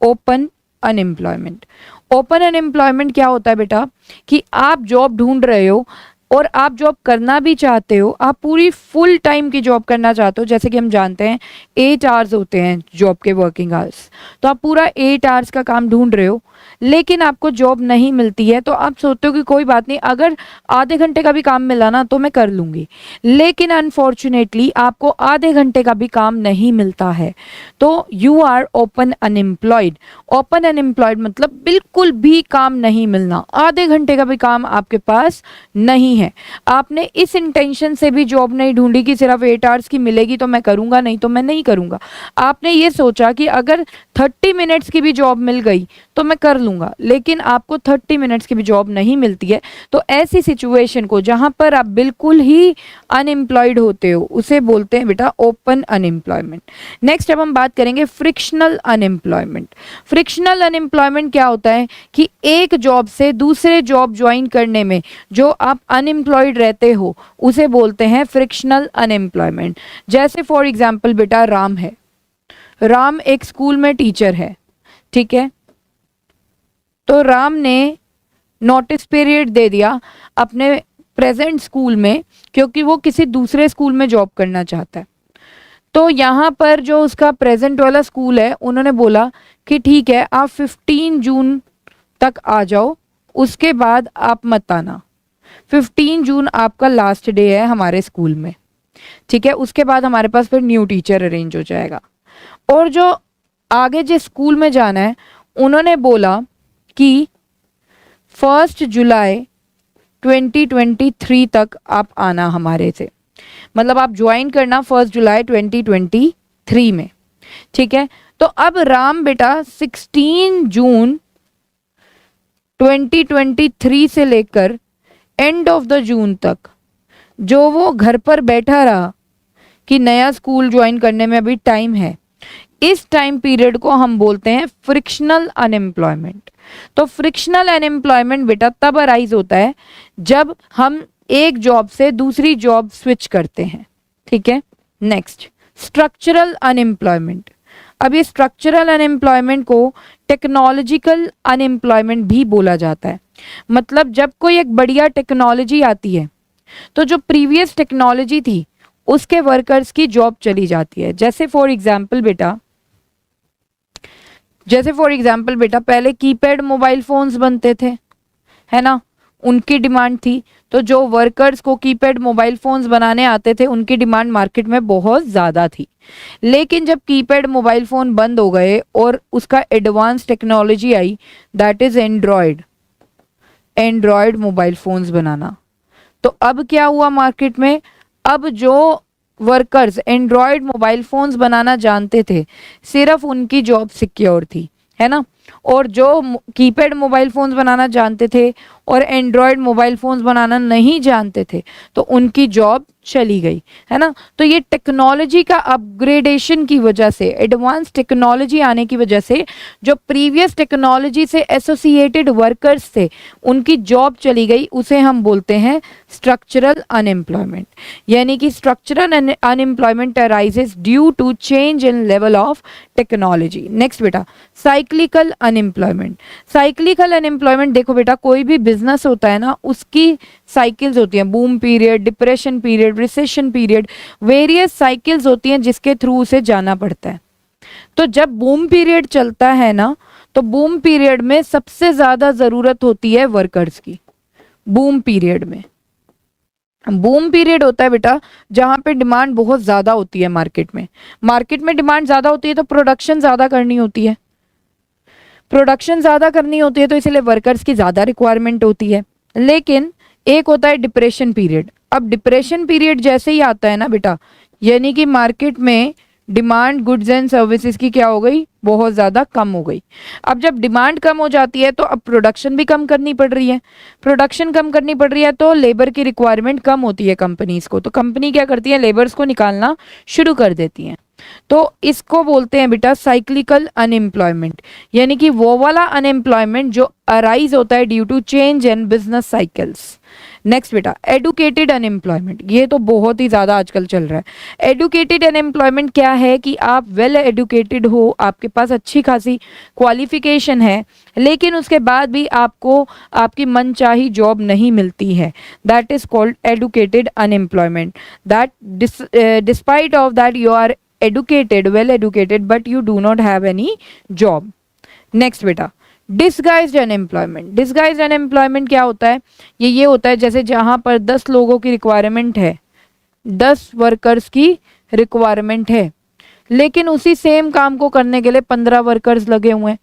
ओपन अनएम्प्लॉयमेंट। ओपन अनएम्प्लॉयमेंट क्या होता है बेटा कि आप जॉब ढूंढ रहे हो और आप जॉब करना भी चाहते हो, आप पूरी फुल टाइम की जॉब करना चाहते हो, जैसे कि हम जानते हैं 8 आवर्स होते हैं जॉब के वर्किंग आवर्स, तो आप पूरा 8 आवर्स का काम ढूंढ रहे हो लेकिन आपको जॉब नहीं मिलती है, तो आप सोचते हो कि कोई बात नहीं, अगर आधे घंटे का भी काम मिला ना तो मैं कर लूँगी, लेकिन अनफॉर्चुनेटली आपको आधे घंटे का भी काम नहीं मिलता है, तो you are open unemployed. Open unemployed मतलब बिल्कुल भी काम नहीं मिलना, आधे घंटे का भी काम आपके पास नहीं है, है। आपने इस इंटेंशन से भी जॉब नहीं ढूंढी कि सिर्फ 8 आवर्स की मिलेगी तो मैं करूँगा, नहीं तो मैं नहीं करूँगा। आपने ये सोचा कि अगर 30 मिनट्स की भी जॉब मिल गई तो मैं कर लूँगा, लेकिन आपको 30 मिनट्स की भी जॉब नहीं मिलती है, तो ऐसी सिचुएशन को जहाँ पर आप बिल्कुल ही अनएम्प्लॉयड होते हो उसे बोलते हैं बेटा ओपन अनएम्प्लॉयमेंट। नेक्स्ट अब हम बात करेंगे फ्रिक्शनल अनएम्प्लॉयमेंट। फ्रिक्शनल अनएम्प्लॉयमेंट क्या होता है कि एक जॉब से दूसरे जॉब ज्वाइन करने में जो आप अनएम्प्लॉयड रहते हो उसे बोलते हैं फ्रिक्शनल अनएम्प्लॉयमेंट। जैसे फॉर एग्जाम्पल बेटा राम है, राम एक स्कूल में टीचर है, ठीक है, तो राम ने नोटिस पीरियड दे दिया अपने प्रेजेंट स्कूल में क्योंकि वो किसी दूसरे स्कूल में जॉब करना चाहता है। तो यहाँ पर जो उसका प्रेजेंट वाला स्कूल है उन्होंने बोला कि ठीक है आप 15 जून तक आ जाओ, उसके बाद आप मत आना। 15 जून आपका लास्ट डे है हमारे स्कूल में, ठीक है, उसके बाद हमारे पास फिर न्यू टीचर अरेंज हो जाएगा। और जो आगे जिस स्कूल में जाना है उन्होंने बोला कि 1 जुलाई 2023 तक आप आना हमारे से, मतलब आप ज्वाइन करना 1 जुलाई 2023 में, ठीक है। तो अब राम बेटा 16 जून 2023 से लेकर एंड ऑफ द जून तक जो वो घर पर बैठा रहा कि नया स्कूल ज्वाइन करने में अभी टाइम है, इस टाइम पीरियड को हम बोलते हैं फ्रिक्शनल अनएम्प्लॉयमेंट। तो फ्रिक्शनल अनएम्प्लॉयमेंट बेटा तब अराइज होता है जब हम एक जॉब से दूसरी जॉब स्विच करते हैं, ठीक है। Next structural unemployment. अब ये स्ट्रक्चरल अनएम्प्लॉयमेंट को टेक्नोलॉजिकल अनएम्प्लॉयमेंट भी बोला जाता है। मतलब जब कोई एक बढ़िया टेक्नोलॉजी आती है तो जो प्रीवियस टेक्नोलॉजी थी उसके वर्कर्स की जॉब चली जाती है। जैसे फॉर एग्जाम्पल बेटा पहले कीपैड मोबाइल फोन्स बनते थे, है ना, उनकी डिमांड थी, तो जो वर्कर्स को कीपैड मोबाइल फोन्स बनाने आते थे उनकी डिमांड मार्केट में बहुत ज़्यादा थी। लेकिन जब कीपैड मोबाइल फ़ोन बंद हो गए और उसका एडवांस टेक्नोलॉजी आई, that is Android mobile phones बनाना, तो अब क्या हुआ मार्केट में, अब जो वर्कर्स एंड्रॉयड मोबाइल फोन्स बनाना जानते थे सिर्फ उनकी जॉब सिक्योर थी, है ना, और जो कीपैड मोबाइल फोन्स बनाना जानते थे और एंड्रॉयड मोबाइल फोन्स बनाना नहीं जानते थे तो उनकी जॉब चली गई, है ना। तो ये टेक्नोलॉजी का अपग्रेडेशन की वजह से, एडवांस टेक्नोलॉजी आने की वजह से जो प्रीवियस टेक्नोलॉजी से एसोसिएटेड वर्कर्स थे उनकी जॉब चली गई, उसे हम बोलते हैं स्ट्रक्चरल अनएम्प्लॉयमेंट। यानी कि structural unemployment arises due to change in level of technology. Next बेटा साइक्लिकल अनएम्प्लॉयमेंट। साइक्लिकल अनएम्प्लॉयमेंट देखो बेटा, कोई भी बिजनेस होता है ना उसकी साइकिल्स होती हैं, boom period, depression period, recession period, various cycles होती हैं जिसके थ्रू उसे जाना पड़ता है। तो जब बूम पीरियड चलता है ना तो बूम पीरियड में सबसे ज्यादा जरूरत होती है वर्कर्स की। बूम पीरियड में, बूम पीरियड होता है बेटा जहां पे डिमांड बहुत ज्यादा होती है मार्केट में डिमांड ज्यादा होती है तो प्रोडक्शन ज्यादा करनी होती है, तो इसलिए वर्कर्स की ज्यादा रिक्वायरमेंट होती है। लेकिन एक होता है डिप्रेशन पीरियड। अब डिप्रेशन पीरियड जैसे ही आता है ना बेटा, यानी कि मार्केट में डिमांड गुड्स एंड सर्विसेज की क्या हो गई, बहुत ज़्यादा कम हो गई। अब जब डिमांड कम हो जाती है तो अब प्रोडक्शन भी कम करनी पड़ रही है, तो लेबर की रिक्वायरमेंट कम होती है कंपनीज को, तो कंपनी क्या करती है, लेबर्स को निकालना शुरू कर देती हैं। तो इसको बोलते हैं बेटा साइक्लिकल अनएम्प्लॉयमेंट, यानी कि वो वाला अनएम्प्लॉयमेंट जो अराइज होता है due to change in business cycles. Next बेटा एडुकेटेड अनएम्प्लॉयमेंट, ये तो बहुत ही ज़्यादा आजकल चल रहा है। एडुकेटेड अनएम्प्लॉयमेंट क्या है कि आप वेल एडुकेटेड हो, आपके पास अच्छी खासी क्वालिफिकेशन है, लेकिन उसके बाद भी आपको आपकी मनचाही जॉब नहीं मिलती है, that is called educated unemployment. That despite of that you are educated, well educated, but you do not have any job. Next बेटा डिसगाइज्ड अनएम्प्लॉयमेंट क्या होता है, ये होता है जैसे जहां पर 10 लोगों की रिक्वायरमेंट है, 10 वर्कर्स की रिक्वायरमेंट है, लेकिन उसी सेम काम को करने के लिए 15 वर्कर्स लगे हुए हैं,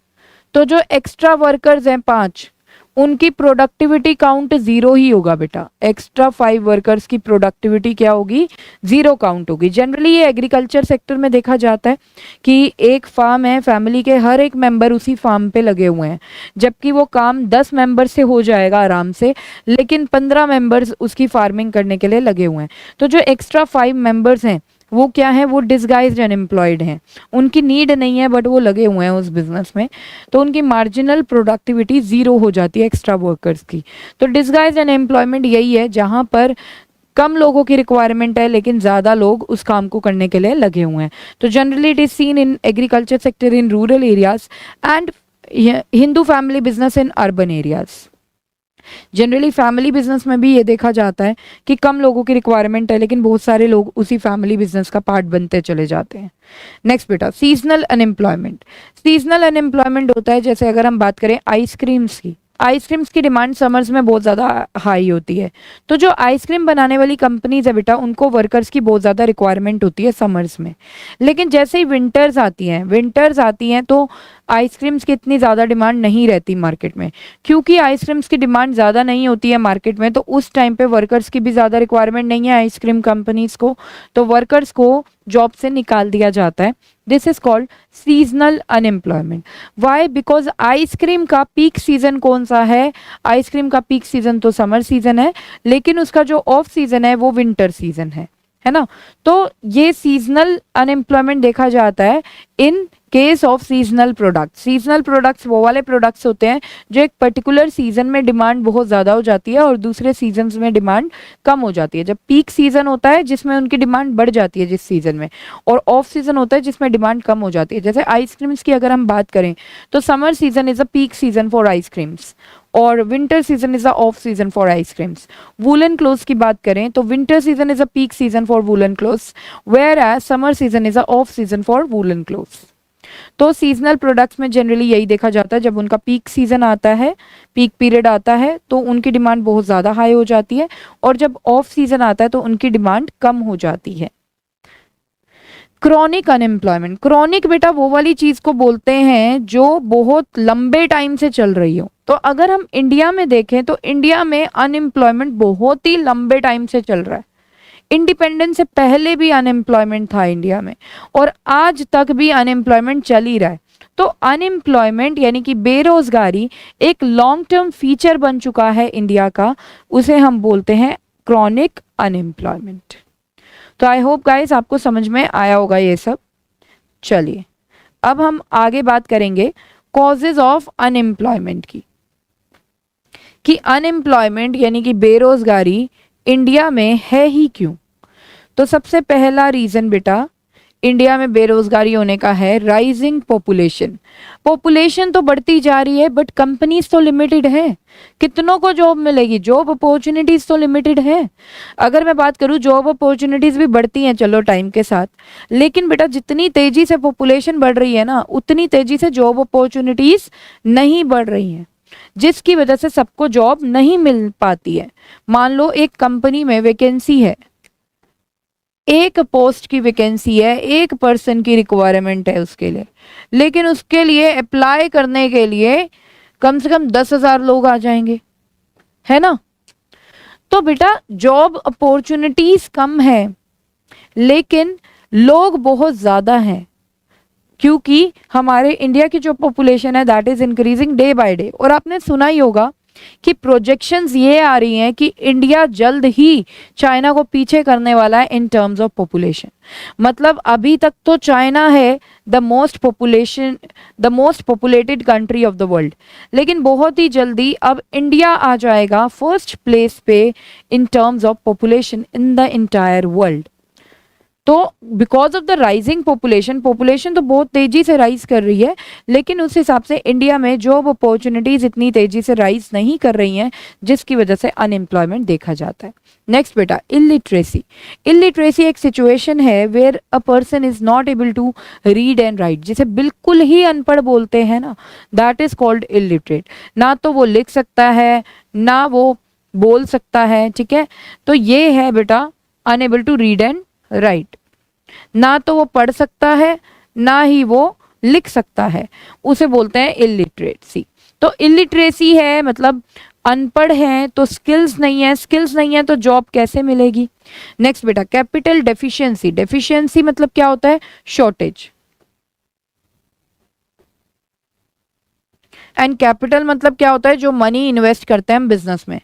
तो जो एक्स्ट्रा वर्कर्स हैं 5, उनकी प्रोडक्टिविटी काउंट 0 ही होगा बेटा। एक्स्ट्रा 5 वर्कर्स की प्रोडक्टिविटी क्या होगी, 0 काउंट होगी। जनरली ये एग्रीकल्चर सेक्टर में देखा जाता है कि एक फार्म है, फैमिली के हर एक मेंबर उसी फार्म पे लगे हुए हैं, जबकि वो काम 10 मेंबर से हो जाएगा आराम से, लेकिन 15 मेंबर्स उसकी फार्मिंग करने के लिए लगे हुए हैं। तो जो एक्स्ट्रा 5 मेंबर्स हैं वो क्या है, वो डिसगाइज्ड अनएम्प्लॉयड हैं, उनकी नीड नहीं है बट वो लगे हुए हैं उस बिजनेस में, तो उनकी मार्जिनल प्रोडक्टिविटी 0 हो जाती है एक्स्ट्रा वर्कर्स की। तो डिसगाइज्ड अनएम्प्लॉयमेंट यही है जहां पर कम लोगों की रिक्वायरमेंट है लेकिन ज़्यादा लोग उस काम को करने के लिए लगे हुए हैं। तो generally it is seen in agriculture sector in rural areas and Hindu family business in urban areas. Generally family business में भी ये देखा जाता है कि कम लोगों की रिक्वायरमेंट है लेकिन बहुत सारे लोग उसी फैमिली बिजनेस का पार्ट बनते चले जाते हैं। नेक्स्ट बेटा, सीजनल अनएम्प्लॉयमेंट। सीजनल अनएम्प्लॉयमेंट होता है, जैसे अगर हम बात करें आइसक्रीम्स की, आइसक्रीम्स की डिमांड समर्स में बहुत ज़्यादा हाई होती है। तो जो आइसक्रीम बनाने वाली कंपनीज है बेटा, उनको वर्कर्स की बहुत ज़्यादा रिक्वायरमेंट होती है समर्स में। लेकिन जैसे ही विंटर्स आती हैं तो आइसक्रीम्स की इतनी ज़्यादा डिमांड नहीं रहती मार्केट में। क्योंकि आइसक्रीम्स की डिमांड ज़्यादा नहीं होती है मार्केट में, तो उस टाइम पे वर्कर्स की भी ज़्यादा रिक्वायरमेंट नहीं है आइसक्रीम कंपनीज को, तो वर्कर्स को जॉब से निकाल दिया जाता है। This is called seasonal unemployment. Why? Because ice cream का पीक सीजन कौन सा है? आइसक्रीम का पीक सीजन तो समर सीजन है, लेकिन उसका जो ऑफ सीजन है वो विंटर सीजन है ना। तो ये सीजनल अनएम्प्लॉयमेंट देखा जाता है in case of seasonal product. Seasonal products वो वाले प्रोडक्ट्स होते हैं जो एक पर्टिकुलर सीजन में डिमांड बहुत ज़्यादा हो जाती है और दूसरे सीजन्स में डिमांड कम हो जाती है। जब पीक सीजन होता है जिसमें उनकी डिमांड बढ़ जाती है जिस सीजन में, और ऑफ सीजन होता है जिसमें डिमांड कम हो जाती है। जैसे आइसक्रीम्स की अगर हम बात करें तो summer season is a peak season for ice creams और winter season is a off season for ice creams. Woollen clothes की बात करें तो winter season is a peak season for woollen clothes, whereas summer season is a off season for woollen clothes. तो seasonal products में generally यही देखा जाता है, जब उनका पीक सीजन आता है, पीक पीरियड आता है, तो उनकी डिमांड बहुत ज़्यादा हाई हो जाती है, और जब ऑफ सीजन आता है तो उनकी डिमांड कम हो जाती है। Chronic unemployment. क्रॉनिक बेटा वो वाली चीज को बोलते हैं जो बहुत लंबे टाइम से चल रही हो। तो अगर हम इंडिया में देखें तो इंडिया में अनएम्प्लॉयमेंट बहुत ही लंबे टाइम से चल रहा है। इंडिपेंडेंस से पहले भी अनएम्प्लॉयमेंट था इंडिया में और आज तक भी अनएम्प्लॉयमेंट चल ही रहा है। तो अनएम्प्लॉयमेंट यानी कि बेरोजगारी एक लॉन्ग टर्म फीचर बन चुका है इंडिया का, उसे हम बोलते हैं क्रॉनिक अनएम्प्लॉयमेंट। तो आई होप गाइस आपको समझ में आया होगा ये सब। चलिए अब हम आगे बात करेंगे कॉजेज ऑफ अनएम्प्लॉयमेंट की, कि अनएम्प्लॉयमेंट यानी कि बेरोजगारी इंडिया में है ही क्यों। तो सबसे पहला रीजन बेटा इंडिया में बेरोजगारी होने का है राइजिंग पॉपुलेशन। पॉपुलेशन तो बढ़ती जा रही है बट कंपनीज तो लिमिटेड है। कितनों को जॉब मिलेगी? जॉब अपॉर्चुनिटीज तो लिमिटेड है। अगर मैं बात करूं जॉब अपॉर्चुनिटीज भी बढ़ती हैं चलो टाइम के साथ, लेकिन बेटा जितनी तेजी से पॉपुलेशन बढ़ रही है ना उतनी तेजी से जॉब अपॉर्चुनिटीज नहीं बढ़ रही हैं, जिसकी वजह से सबको जॉब नहीं मिल पाती है। मान लो एक कंपनी में वैकेंसी है, एक पोस्ट की वैकेंसी है, एक पर्सन की रिक्वायरमेंट है उसके लिए, लेकिन उसके लिए अप्लाई करने के लिए कम से कम 10,000 लोग आ जाएंगे, है ना। तो बेटा जॉब अपॉर्चुनिटीज कम है लेकिन लोग बहुत ज्यादा हैं, क्योंकि हमारे इंडिया की जो पॉपुलेशन है that is increasing day by day. और आपने सुना ही होगा कि प्रोजेक्शंस ये आ रही हैं कि इंडिया जल्द ही चाइना को पीछे करने वाला है इन टर्म्स ऑफ पॉपुलेशन। मतलब अभी तक तो चाइना है the most populated country of the world, लेकिन बहुत ही जल्दी अब इंडिया आ जाएगा फर्स्ट प्लेस पे in terms of population in the entire world. तो because of the rising population तो बहुत तेजी से राइज कर रही है, लेकिन उस हिसाब से इंडिया में जॉब अपॉर्चुनिटीज इतनी तेजी से राइज नहीं कर रही हैं, जिसकी वजह से अनएम्प्लॉयमेंट देखा जाता है। नेक्स्ट बेटा इलिटरेसी। इलिटरेसी एक सिचुएशन है where a person is not able to read and write, जिसे बिल्कुल ही अनपढ़ बोलते हैं ना, दैट इज कॉल्ड इलिटरेट। ना तो वो लिख सकता है ना वो बोल सकता है, ठीक है। तो ये है बेटा unable to read and write. ना तो वो पढ़ सकता है ना ही वो लिख सकता है, उसे बोलते हैं इलिटरेसी। तो इलिटरेसी है मतलब अनपढ़ है, तो स्किल्स नहीं है, स्किल्स नहीं है तो जॉब कैसे मिलेगी। नेक्स्ट बेटा कैपिटल डेफिशिएंसी, डेफिशिएंसी मतलब क्या होता है, शॉर्टेज, एंड कैपिटल मतलब क्या होता है, जो मनी इन्वेस्ट करते हैं हम बिजनेस में।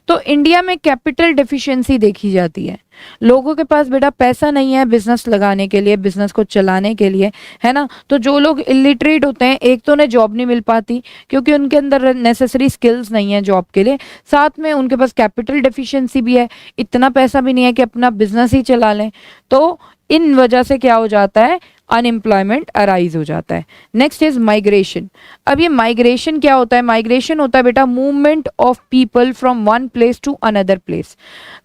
तो इंडिया में कैपिटल डेफिशिएंसी देखी जाती है, लोगों के पास बेटा पैसा नहीं है बिजनेस लगाने के लिए, बिजनेस को चलाने के लिए, है ना। तो जो लोग इलिटरेट होते हैं, एक तो उन्हें जॉब नहीं मिल पाती क्योंकि उनके अंदर नेसेसरी स्किल्स नहीं है जॉब के लिए, साथ में उनके पास कैपिटल डेफिशिएंसी भी है, इतना पैसा भी नहीं है कि अपना बिजनेस ही चला लें। तो इन वजह से क्या हो जाता है, अनएम्प्लॉयमेंट अराइज हो जाता है। Next is migration. अब ये माइग्रेशन क्या होता है, माइग्रेशन होता है बेटा movement of people from one place to another place.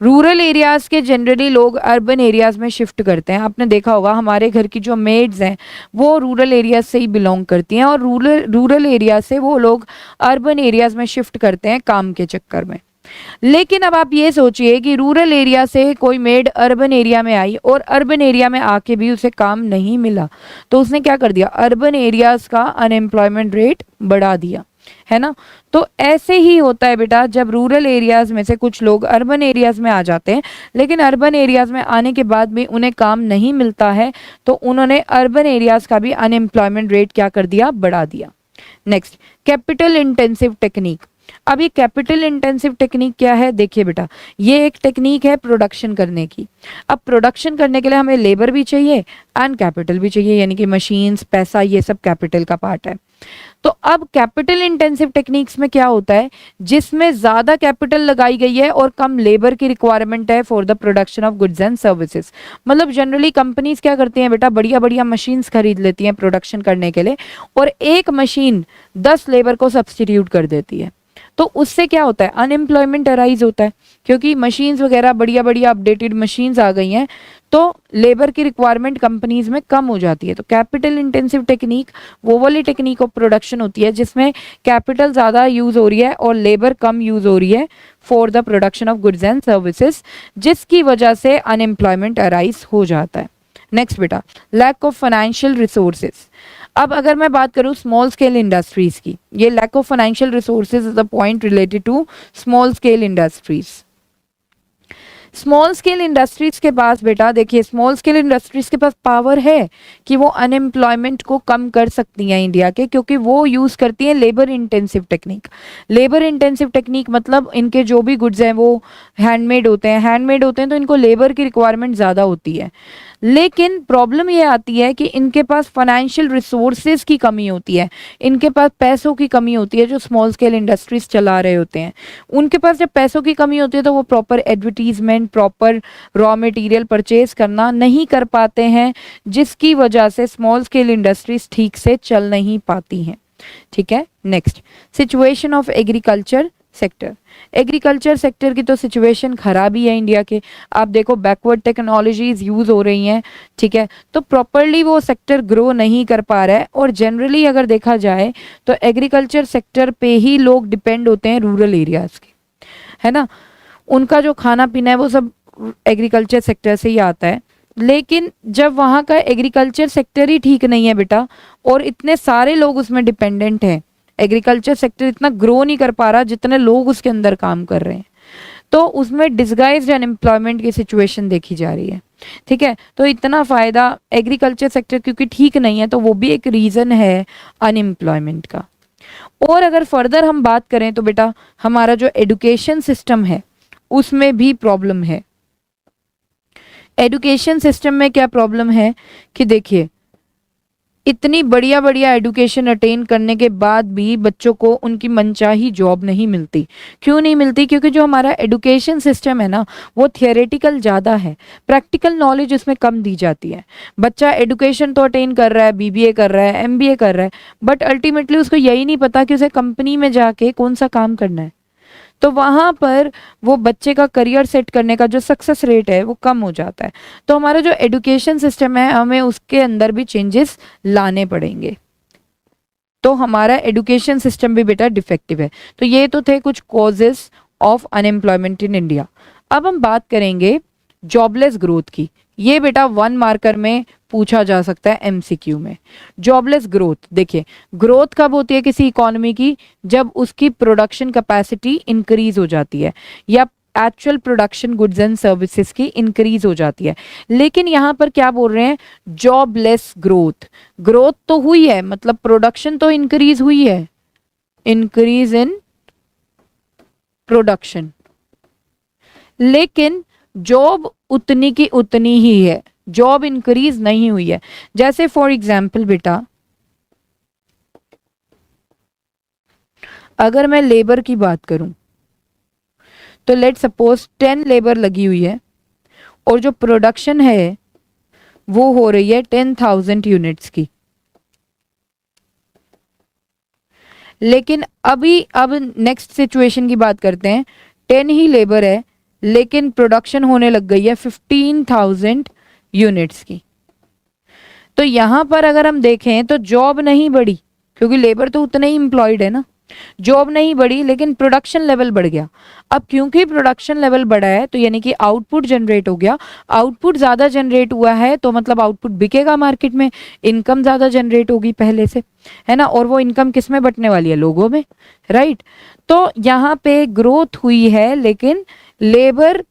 Rural areas के जनरली लोग अर्बन एरियाज में शिफ्ट करते हैं। आपने देखा होगा हमारे घर की जो मेड्स हैं वो रूरल एरियाज से ही बिलोंग करती हैं, और रूरल एरिया से वो लोग अर्बन एरियाज में शिफ्ट करते हैं काम के चक्कर में। लेकिन अब आप ये सोचिए कि रूरल एरिया से कोई मेड अर्बन एरिया में आई और अर्बन एरिया में आके भी उसे काम नहीं मिला, तो उसने क्या कर दिया, अर्बन एरियाज का अनएम्प्लॉयमेंट रेट बढ़ा दिया, है ना। तो ऐसे ही होता है बेटा, जब रूरल एरियाज में से कुछ लोग अर्बन एरियाज में आ जाते हैं, लेकिन अर्बन एरियाज में आने के बाद भी उन्हें काम नहीं मिलता है, तो उन्होंने अर्बन एरियाज का भी अनएम्प्लॉयमेंट रेट क्या कर दिया, बढ़ा दिया। Next capital intensive technique. अब ये कैपिटल इंटेंसिव टेक्निक क्या है, देखिए बेटा ये एक टेक्निक है प्रोडक्शन करने की। अब प्रोडक्शन करने के लिए हमें लेबर भी चाहिए एंड कैपिटल भी चाहिए, यानी कि मशीन्स, पैसा, ये सब कैपिटल का पार्ट है। तो अब कैपिटल इंटेंसिव टेक्निक्स में क्या होता है, जिसमें ज्यादा कैपिटल लगाई गई है और कम लेबर की रिक्वायरमेंट है for the production of goods and services. मतलब जनरली कंपनीज क्या करती हैं बेटा, बढ़िया बढ़िया मशीन्स खरीद लेती हैं प्रोडक्शन करने के लिए, और एक मशीन 10 लेबर को सब्सटीट्यूट कर देती है। तो उससे क्या होता है, अनएम्प्लॉयमेंट अराइज होता है, क्योंकि मशीन्स वगैरह बढ़िया बढ़िया अपडेटेड मशीन्स आ गई हैं, तो लेबर की रिक्वायरमेंट कंपनीज में कम हो जाती है। तो कैपिटल इंटेंसिव टेक्निक वो वाली टेक्निक ऑफ प्रोडक्शन होती है जिसमें कैपिटल ज़्यादा यूज हो रही है और लेबर कम यूज हो रही है for the production of goods and services, जिसकी वजह से अनएम्प्लॉयमेंट अराइज हो जाता है। नेक्स्ट बेटा लैक ऑफ फाइनेंशियल रिसोर्सेज। अब अगर मैं बात करूं स्मॉल स्केल इंडस्ट्रीज की, ये lack of financial resources is the point related to small scale industries. Small scale industries के पास बेटा देखिए, स्मॉल स्केल इंडस्ट्रीज के पास पावर है कि वो अनएम्प्लॉयमेंट को कम कर सकती हैं इंडिया के, क्योंकि वो यूज करती हैं labour intensive technique. Labour intensive technique मतलब इनके जो भी गुड्स हैं वो हैंडमेड होते हैं, हैंडमेड होते हैं तो इनको लेबर की रिक्वायरमेंट ज़्यादा होती है। लेकिन प्रॉब्लम ये आती है कि इनके पास फाइनेंशियल रिसोर्सेज की कमी होती है, इनके पास पैसों की कमी होती है। जो स्मॉल स्केल इंडस्ट्रीज चला रहे होते हैं उनके पास जब पैसों की कमी होती है तो वो proper advertisement, proper raw material purchase करना नहीं कर पाते हैं, जिसकी वजह से स्मॉल स्केल इंडस्ट्रीज ठीक से चल नहीं पाती हैं। ठीक है, next situation of agriculture sector. Agriculture sector की तो सिचुएशन खराब ही है इंडिया के। आप देखो बैकवर्ड टेक्नोलॉजीज यूज हो रही हैं, ठीक है, तो प्रॉपरली वो सेक्टर ग्रो नहीं कर पा रहा है। और जनरली अगर देखा जाए तो एग्रीकल्चर सेक्टर पे ही लोग डिपेंड होते हैं रूरल एरियाज के, है ना। उनका जो खाना पीना है वो सब एग्रीकल्चर सेक्टर से ही आता है। लेकिन जब वहाँ का एग्रीकल्चर सेक्टर ही ठीक नहीं है बेटा, और इतने सारे लोग उसमें डिपेंडेंट हैं, एग्रीकल्चर सेक्टर इतना ग्रो नहीं कर पा रहा जितने लोग उसके अंदर काम कर रहे हैं, तो उसमें डिसगाइज्ड अनएम्प्लॉयमेंट की सिचुएशन देखी जा रही है। ठीक है, तो इतना फायदा एग्रीकल्चर सेक्टर क्योंकि ठीक नहीं है, तो वो भी एक रीजन है अनएम्प्लॉयमेंट का। और अगर फर्दर हम बात करें तो बेटा हमारा जो एजुकेशन सिस्टम है उसमें भी प्रॉब्लम है। एजुकेशन सिस्टम में क्या प्रॉब्लम है कि देखिए, इतनी बढ़िया बढ़िया एजुकेशन अटेन करने के बाद भी बच्चों को उनकी मनचाही जॉब नहीं मिलती। क्यों नहीं मिलती? क्योंकि जो हमारा एजुकेशन सिस्टम है ना वो थियोरेटिकल ज़्यादा है, प्रैक्टिकल नॉलेज उसमें कम दी जाती है। बच्चा एजुकेशन तो अटेन कर रहा है, बीबीए कर रहा है, एमबीए कर रहा है, बट अल्टीमेटली उसको यही नहीं पता कि उसे कंपनी में जाके कौन सा काम करना है। तो वहाँ पर वो बच्चे का करियर सेट करने का जो सक्सेस रेट है वो कम हो जाता है। तो हमारा जो एजुकेशन सिस्टम है हमें उसके अंदर भी चेंजेस लाने पड़ेंगे। तो हमारा एजुकेशन सिस्टम भी बेटा डिफेक्टिव है। तो ये तो थे कुछ causes of unemployment in India. अब हम बात करेंगे जॉबलेस ग्रोथ की ये बेटा 1 मार्कर में पूछा जा सकता है एमसीक्यू में। जॉबलेस ग्रोथ, देखिए ग्रोथ कब होती है किसी इकोनॉमी की, जब उसकी प्रोडक्शन कैपेसिटी इंक्रीज हो जाती है या actual production goods and services की इंक्रीज हो जाती है। लेकिन यहाँ पर क्या बोल रहे हैं, जॉबलेस ग्रोथ। ग्रोथ तो हुई है, मतलब प्रोडक्शन तो इंक्रीज हुई है, इंक्रीज इन प्रोडक्शन, लेकिन जॉब उतनी की उतनी ही है, जॉब इंक्रीज नहीं हुई है। जैसे फॉर एग्जाम्पल बेटा, अगर मैं लेबर की बात करूं तो लेट सपोज 10 लेबर लगी हुई है और जो प्रोडक्शन है वो हो रही है 10,000 यूनिट्स की। लेकिन अब नेक्स्ट सिचुएशन की बात करते हैं, 10 ही लेबर है लेकिन प्रोडक्शन होने लग गई है 15,000 यूनिट्स की। तो यहां पर अगर हम देखें तो जॉब नहीं बढ़ी, क्योंकि लेबर तो उतने ही एम्प्लॉयड है ना, जॉब नहीं बढ़ी लेकिन प्रोडक्शन लेवल बढ़ गया। अब क्योंकि प्रोडक्शन लेवल बढ़ा है तो यानी कि आउटपुट जनरेट हो गया, आउटपुट ज्यादा जनरेट हुआ है तो मतलब आउटपुट बिकेगा मार्केट में, इनकम ज्यादा जनरेट होगी पहले से, है ना, और वो इनकम किस में बटने वाली है, लोगों में, राइट। तो यहाँ पे ग्रोथ हुई है लेकिन लेबर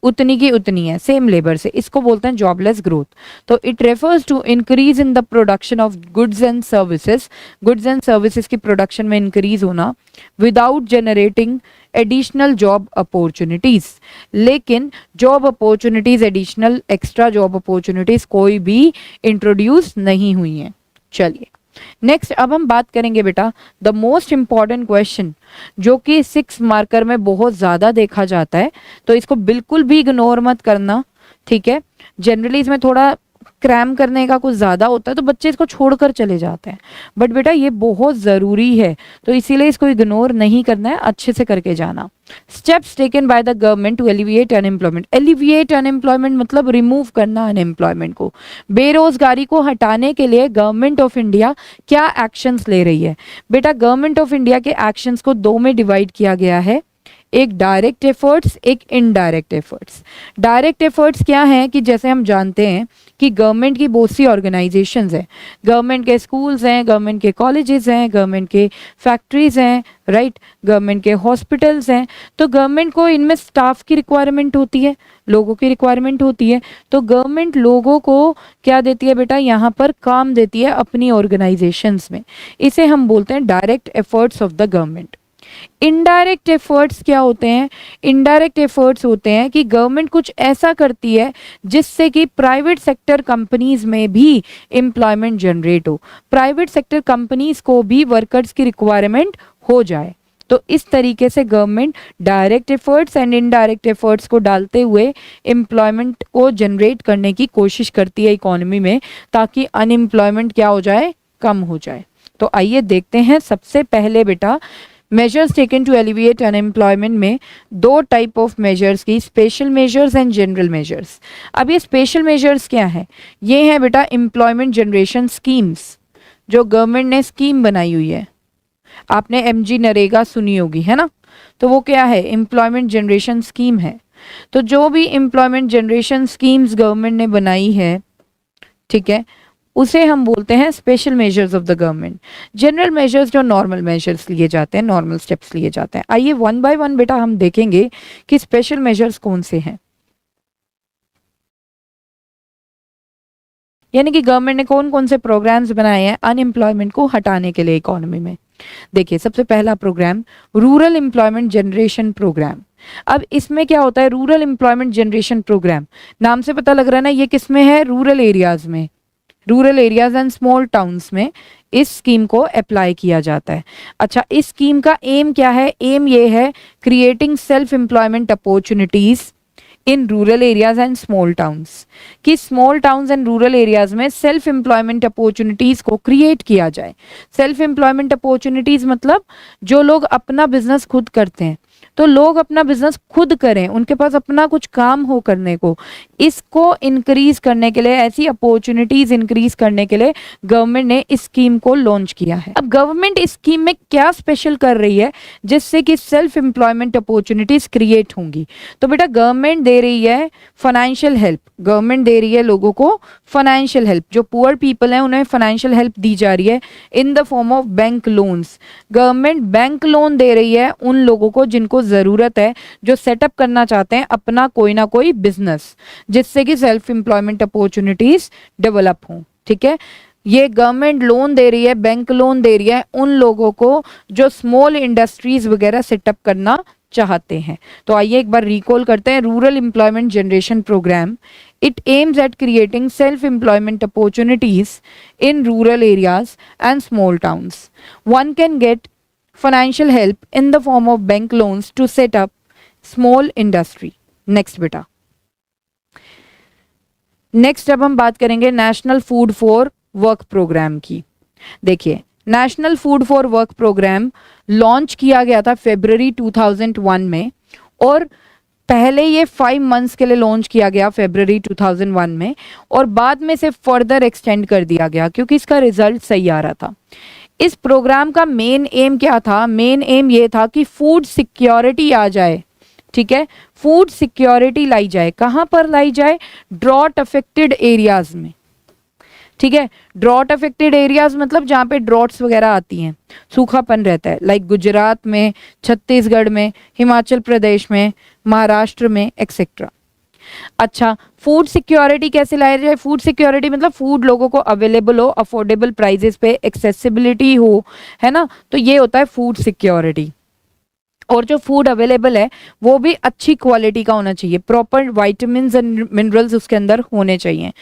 उतनी की उतनी है, सेम लेबर से, इसको बोलते हैं जॉबलेस ग्रोथ। तो it refers to increase in the production of goods and services, goods and services की प्रोडक्शन में इंक्रीज होना without generating additional job opportunities. लेकिन job opportunities, additional extra job opportunities कोई भी इंट्रोड्यूस नहीं हुई है। चलिए नेक्स्ट, अब हम बात करेंगे बेटा द मोस्ट इंपॉर्टेंट क्वेश्चन, जो कि 6 मार्कर में बहुत ज्यादा देखा जाता है, तो इसको बिल्कुल भी इग्नोर मत करना, ठीक है। जनरली इसमें थोड़ा क्रैम करने का कुछ ज्यादा होता है तो बच्चे इसको छोड़कर चले जाते हैं, बट बेटा ये बहुत जरूरी है तो इसीलिए इसको इग्नोर नहीं करना है, अच्छे से करके जाना। Steps taken by the government to alleviate unemployment. Alleviate unemployment मतलब रिमूव करना अनएम्प्लॉयमेंट को, बेरोजगारी को हटाने के लिए गवर्नमेंट ऑफ इंडिया क्या एक्शंस ले रही है। बेटा गवर्नमेंट ऑफ इंडिया के एक्शंस को 2 में डिवाइड किया गया है, एक डायरेक्ट एफर्ट्स, एक इनडायरेक्ट एफर्ट्स। डायरेक्ट एफर्ट्स क्या है कि जैसे हम जानते हैं कि गवर्नमेंट की बहुत सी ऑर्गेनाइजेशंस हैं, गवर्नमेंट के स्कूल्स हैं, गवर्नमेंट के कॉलेजेस हैं, गवर्नमेंट के फैक्ट्रीज हैं, राइट, गवर्नमेंट के हॉस्पिटल्स हैं। तो गवर्नमेंट को इनमें स्टाफ की रिक्वायरमेंट होती है, लोगों की रिक्वायरमेंट होती है, तो गवर्नमेंट लोगों को क्या देती है बेटा, यहाँ पर काम देती है अपनी ऑर्गेनाइजेशंस में, इसे हम बोलते हैं direct efforts of the government. Indirect efforts क्या होते हैं, इनडायरेक्ट एफर्ट्स होते हैं कि गवर्नमेंट कुछ ऐसा करती है जिससे कि प्राइवेट सेक्टर कंपनीज में भी एम्प्लॉयमेंट जनरेट हो, प्राइवेट सेक्टर कंपनीज को भी वर्कर्स की रिक्वायरमेंट हो जाए। तो इस तरीके से government direct efforts and indirect efforts को डालते हुए एम्प्लॉयमेंट को जनरेट करने की कोशिश करती है इकोनॉमी में, ताकि अनएम्प्लॉयमेंट क्या हो जाए, कम हो जाए। तो आइए देखते हैं, सबसे पहले बेटा measures taken to alleviate unemployment में 2 टाइप ऑफ मेजर्स की, special measures and general measures. अब ये स्पेशल मेजर्स क्या है, ये है बेटा एम्प्लॉयमेंट जनरेशन स्कीम्स, जो गवर्नमेंट ने स्कीम बनाई हुई है, आपने एमजी नरेगा सुनी होगी, है ना, तो वो क्या है, एम्प्लॉयमेंट जनरेशन स्कीम है। तो जो भी एम्प्लॉयमेंट जनरेशन स्कीम्स गवर्नमेंट ने बनाई है, ठीक है, उसे हम बोलते हैं special measures of the government. General measures जो नॉर्मल मेजर्स लिए जाते हैं, नॉर्मल स्टेप्स लिए जाते हैं। आइए 1 बाय 1 बेटा हम देखेंगे कि स्पेशल मेजर्स कौन से हैं, यानी कि गवर्नमेंट ने कौन कौन से प्रोग्राम्स बनाए हैं अनएम्प्लॉयमेंट को हटाने के लिए इकोनॉमी में। देखिए सबसे पहला programme rural employment generation programme. अब इसमें क्या होता है, रूरल एम्प्लॉयमेंट जनरेशन प्रोग्राम, नाम से पता लग रहा है ना, ये किसमें है, रूरल एरियाज में, rural areas and small towns में इस स्कीम को अप्लाई किया जाता है। अच्छा, इस स्कीम का एम क्या है, एम ये है creating self employment opportunities in rural areas and small towns, कि small towns and rural areas में सेल्फ एम्प्लॉयमेंट अपॉर्चुनिटीज को क्रिएट किया जाए। सेल्फ एम्प्लॉयमेंट अपॉर्चुनिटीज मतलब जो लोग अपना बिजनेस खुद करते हैं, तो लोग अपना बिजनेस खुद करें, उनके पास अपना कुछ काम हो करने को। इसको इंक्रीज करने के लिए, ऐसी अपॉर्चुनिटीज इंक्रीज करने के लिए गवर्नमेंट ने इस स्कीम को लॉन्च किया है। अब गवर्नमेंट इस स्कीम में क्या स्पेशल कर रही है जिससे कि सेल्फ एम्प्लॉयमेंट अपॉर्चुनिटीज क्रिएट होंगी? तो बेटा गवर्नमेंट दे रही है फाइनेंशियल हेल्प, गवर्नमेंट दे रही है लोगों को फाइनेंशियल हेल्प। जो पुअर पीपल हैं उन्हें फाइनेंशियल हेल्प दी जा रही है in the form of bank loans. Government bank loan दे रही है उन लोगों को जिनको ज़रूरत है, जो सेटअप करना चाहते हैं अपना कोई ना कोई बिजनेस, जिससे कि सेल्फ एम्प्लॉयमेंट अपॉर्चुनिटीज डेवलप हों। ठीक है, ये गवर्नमेंट लोन दे रही है, बैंक लोन दे रही है उन लोगों को जो स्मॉल इंडस्ट्रीज वगैरह सेटअप करना चाहते हैं। तो आइए एक बार रिकॉल करते हैं। Rural employment generation programme, it aims at creating self-employment opportunities in rural areas and small towns. One can get financial help in the form of bank loans to set up small industry. Next बेटा, next अब हम बात करेंगे national food for work programme की। देखिए, national food for work programme launch किया गया था फरवरी 2001 में, और पहले ये 5 मंथ्स के लिए लॉन्च किया गया फरवरी 2001 में, और बाद में से फर्दर एक्सटेंड कर दिया गया क्योंकि इसका रिजल्ट सही आ रहा था। इस प्रोग्राम का मेन एम क्या था? मेन एम ये था कि फूड सिक्योरिटी आ जाए। ठीक है, फूड सिक्योरिटी लाई जाए। कहाँ पर लाई जाए? ड्रॉट अफेक्टेड एरियाज में। ठीक है, ड्रॉट अफेक्टेड एरियाज मतलब जहाँ पे ड्रॉट्स वगैरह आती हैं, सूखापन रहता है, लाइक गुजरात में, छत्तीसगढ़ में, हिमाचल प्रदेश में, महाराष्ट्र में एक्सेट्रा। अच्छा, फूड सिक्योरिटी कैसे लाया जाए? फूड सिक्योरिटी मतलब फूड लोगों को अवेलेबल हो, अफोर्डेबल प्राइजेस पे, एक्सेसिबिलिटी हो, है ना, तो ये होता है फूड सिक्योरिटी। और जो फूड अवेलेबल है वो भी अच्छी क्वालिटी का होना चाहिए, प्रॉपर विटामिन्स एंड मिनरल्स उसके अंदर होने चाहिए।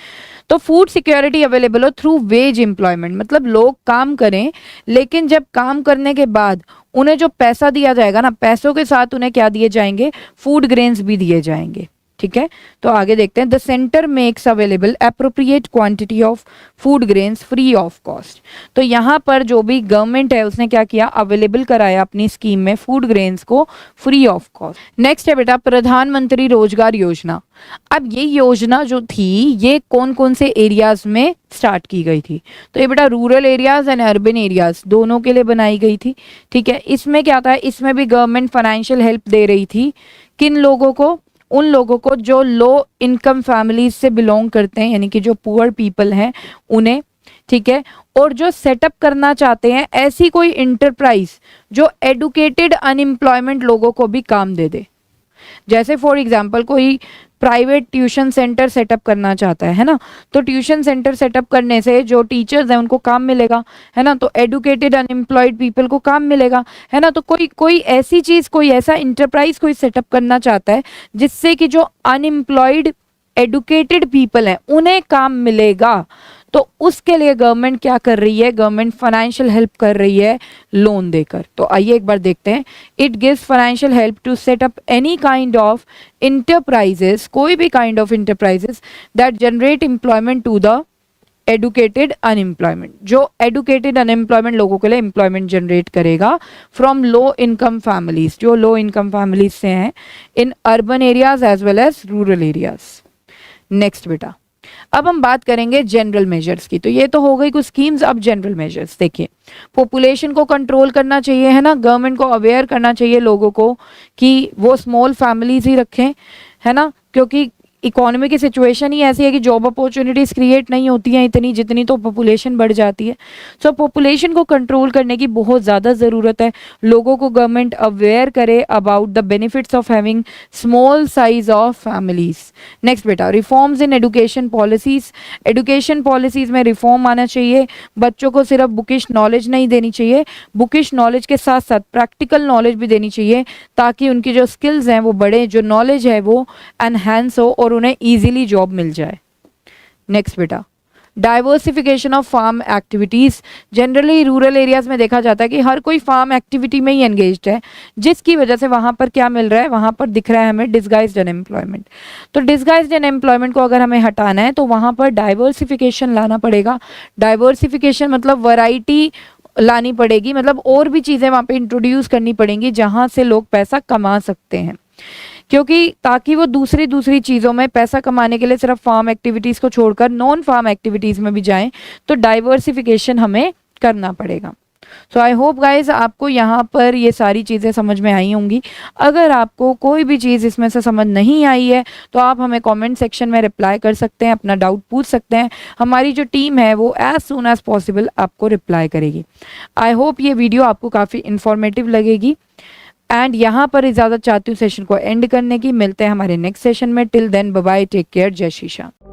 तो फूड सिक्योरिटी अवेलेबल हो थ्रू वेज एम्प्लॉयमेंट, मतलब लोग काम करें, लेकिन जब काम करने के बाद उन्हें जो पैसा दिया जाएगा ना, पैसों के साथ उन्हें क्या दिए जाएंगे? फूड ग्रेन्स भी दिए जाएंगे। ठीक है, तो आगे देखते हैं। The centre makes available appropriate quantity of food grains free of cost. तो यहाँ पर जो भी गवर्नमेंट है उसने क्या किया? अवेलेबल कराया अपनी स्कीम में फूड ग्रेन्स को फ्री ऑफ कॉस्ट। नेक्स्ट है बेटा प्रधानमंत्री रोजगार योजना। अब ये योजना जो थी ये कौन कौन से एरियाज में स्टार्ट की गई थी? तो ये बेटा rural areas and urban areas दोनों के लिए बनाई गई थी। ठीक है, इसमें क्या था? इसमें भी गवर्नमेंट फाइनेंशियल हेल्प दे रही थी। किन लोगों को? उन लोगों को जो लो इनकम फैमिलीज से बिलोंग करते हैं, यानी कि जो पुअर पीपल हैं उन्हें। ठीक है, और जो सेटअप करना चाहते हैं ऐसी कोई इंटरप्राइज जो एडुकेटेड अनएम्प्लॉयमेंट लोगों को भी काम दे दे। जैसे फॉर एग्जांपल कोई प्राइवेट ट्यूशन सेंटर सेटअप करना चाहता है ना, तो ट्यूशन सेंटर सेटअप करने से जो टीचर्स हैं उनको काम मिलेगा, है ना, तो एडुकेटेड अनएम्प्लॉयड पीपल को काम मिलेगा, है ना। तो कोई ऐसी चीज, कोई ऐसा इंटरप्राइज कोई सेटअप करना चाहता है जिससे कि जो अनएम्प्लॉयड एडुकेटेड पीपल हैं उन्हें काम मिलेगा, तो उसके लिए गवर्नमेंट क्या कर रही है? गवर्नमेंट फाइनेंशियल हेल्प कर रही है लोन देकर। तो आइए एक बार देखते हैं। It gives financial help to set up any kind of enterprises, कोई भी kind of enterprises that generate employment to the educated unemployment, जो एडुकेटेड अनएम्प्लॉयमेंट लोगों के लिए एम्प्लॉयमेंट जनरेट करेगा फ्रॉम लो इनकम फैमिलीज, जो लो इनकम फैमिलीज से हैं, in urban areas as well as rural areas. Next बेटा, अब हम बात करेंगे जनरल मेजर्स की। तो ये तो हो गई कुछ स्कीम्स। अब जनरल मेजर्स देखिए, पॉपुलेशन को कंट्रोल करना चाहिए, है ना, गवर्नमेंट को अवेयर करना चाहिए लोगों को कि वो स्मॉल फैमिलीज ही रखें, है ना, क्योंकि इकोनॉमी की सिचुएशन ही ऐसी है कि जॉब अपॉर्चुनिटीज क्रिएट नहीं होती हैं इतनी जितनी, तो पॉपुलेशन बढ़ जाती है। सो पॉपुलेशन को कंट्रोल करने की बहुत ज़्यादा ज़रूरत है। लोगों को गवर्नमेंट अवेयर करे about the benefits of having small size of families. Next बेटा, reforms in education policies. Education policies में रिफॉर्म आना चाहिए। बच्चों को सिर्फ बुकिश नॉलेज नहीं देनी चाहिए, बुकिश नॉलेज के साथ साथ प्रैक्टिकल नॉलेज भी देनी चाहिए, ताकि उनकी जो स्किल्स हैं वो बढ़े, जो नॉलेज है वो एनहेंस हो और उन्हें इजीली जॉब मिल जाए। नेक्स्ट बेटा, diversification of farm activities. Generally rural areas में देखा जाता है कि हर कोई फार्म एक्टिविटी में ही एंगेज्ड है, जिसकी वजह से वहां पर क्या मिल रहा है? वहां पर दिख रहा है हमें डिसगाइज्ड अनएम्प्लॉयमेंट। तो डिसगाइज्ड अनएम्प्लॉयमेंट को अगर हमें हटाना है तो वहां पर डाइवर्सिफिकेशन लाना पड़ेगा। डाइवर्सिफिकेशन मतलब वैरायटी लानी पड़ेगी, मतलब और भी चीज़ें वहाँ पे इंट्रोड्यूस करनी पड़ेंगी जहाँ से लोग पैसा कमा सकते हैं, क्योंकि ताकि वो दूसरी चीज़ों में पैसा कमाने के लिए सिर्फ फार्म एक्टिविटीज़ को छोड़कर नॉन फार्म एक्टिविटीज़ में भी जाएं, तो डाइवर्सिफिकेशन हमें करना पड़ेगा। सो आई होप गाइज आपको यहाँ पर ये सारी चीज़ें समझ में आई होंगी। अगर आपको कोई भी चीज़ इसमें से समझ नहीं आई है तो आप हमें कमेंट सेक्शन में रिप्लाई कर सकते हैं, अपना डाउट पूछ सकते हैं। हमारी जो टीम है वो एज सून एज पॉसिबल आपको रिप्लाई करेगी। आई होप ये वीडियो आपको काफ़ी इन्फॉर्मेटिव लगेगी एंड यहाँ पर इजाज़त चाहती हूँ सेशन को एंड करने की। मिलते हैं हमारे नेक्स्ट सेशन में। Till then bye bye, take care, जय श्री श्याम।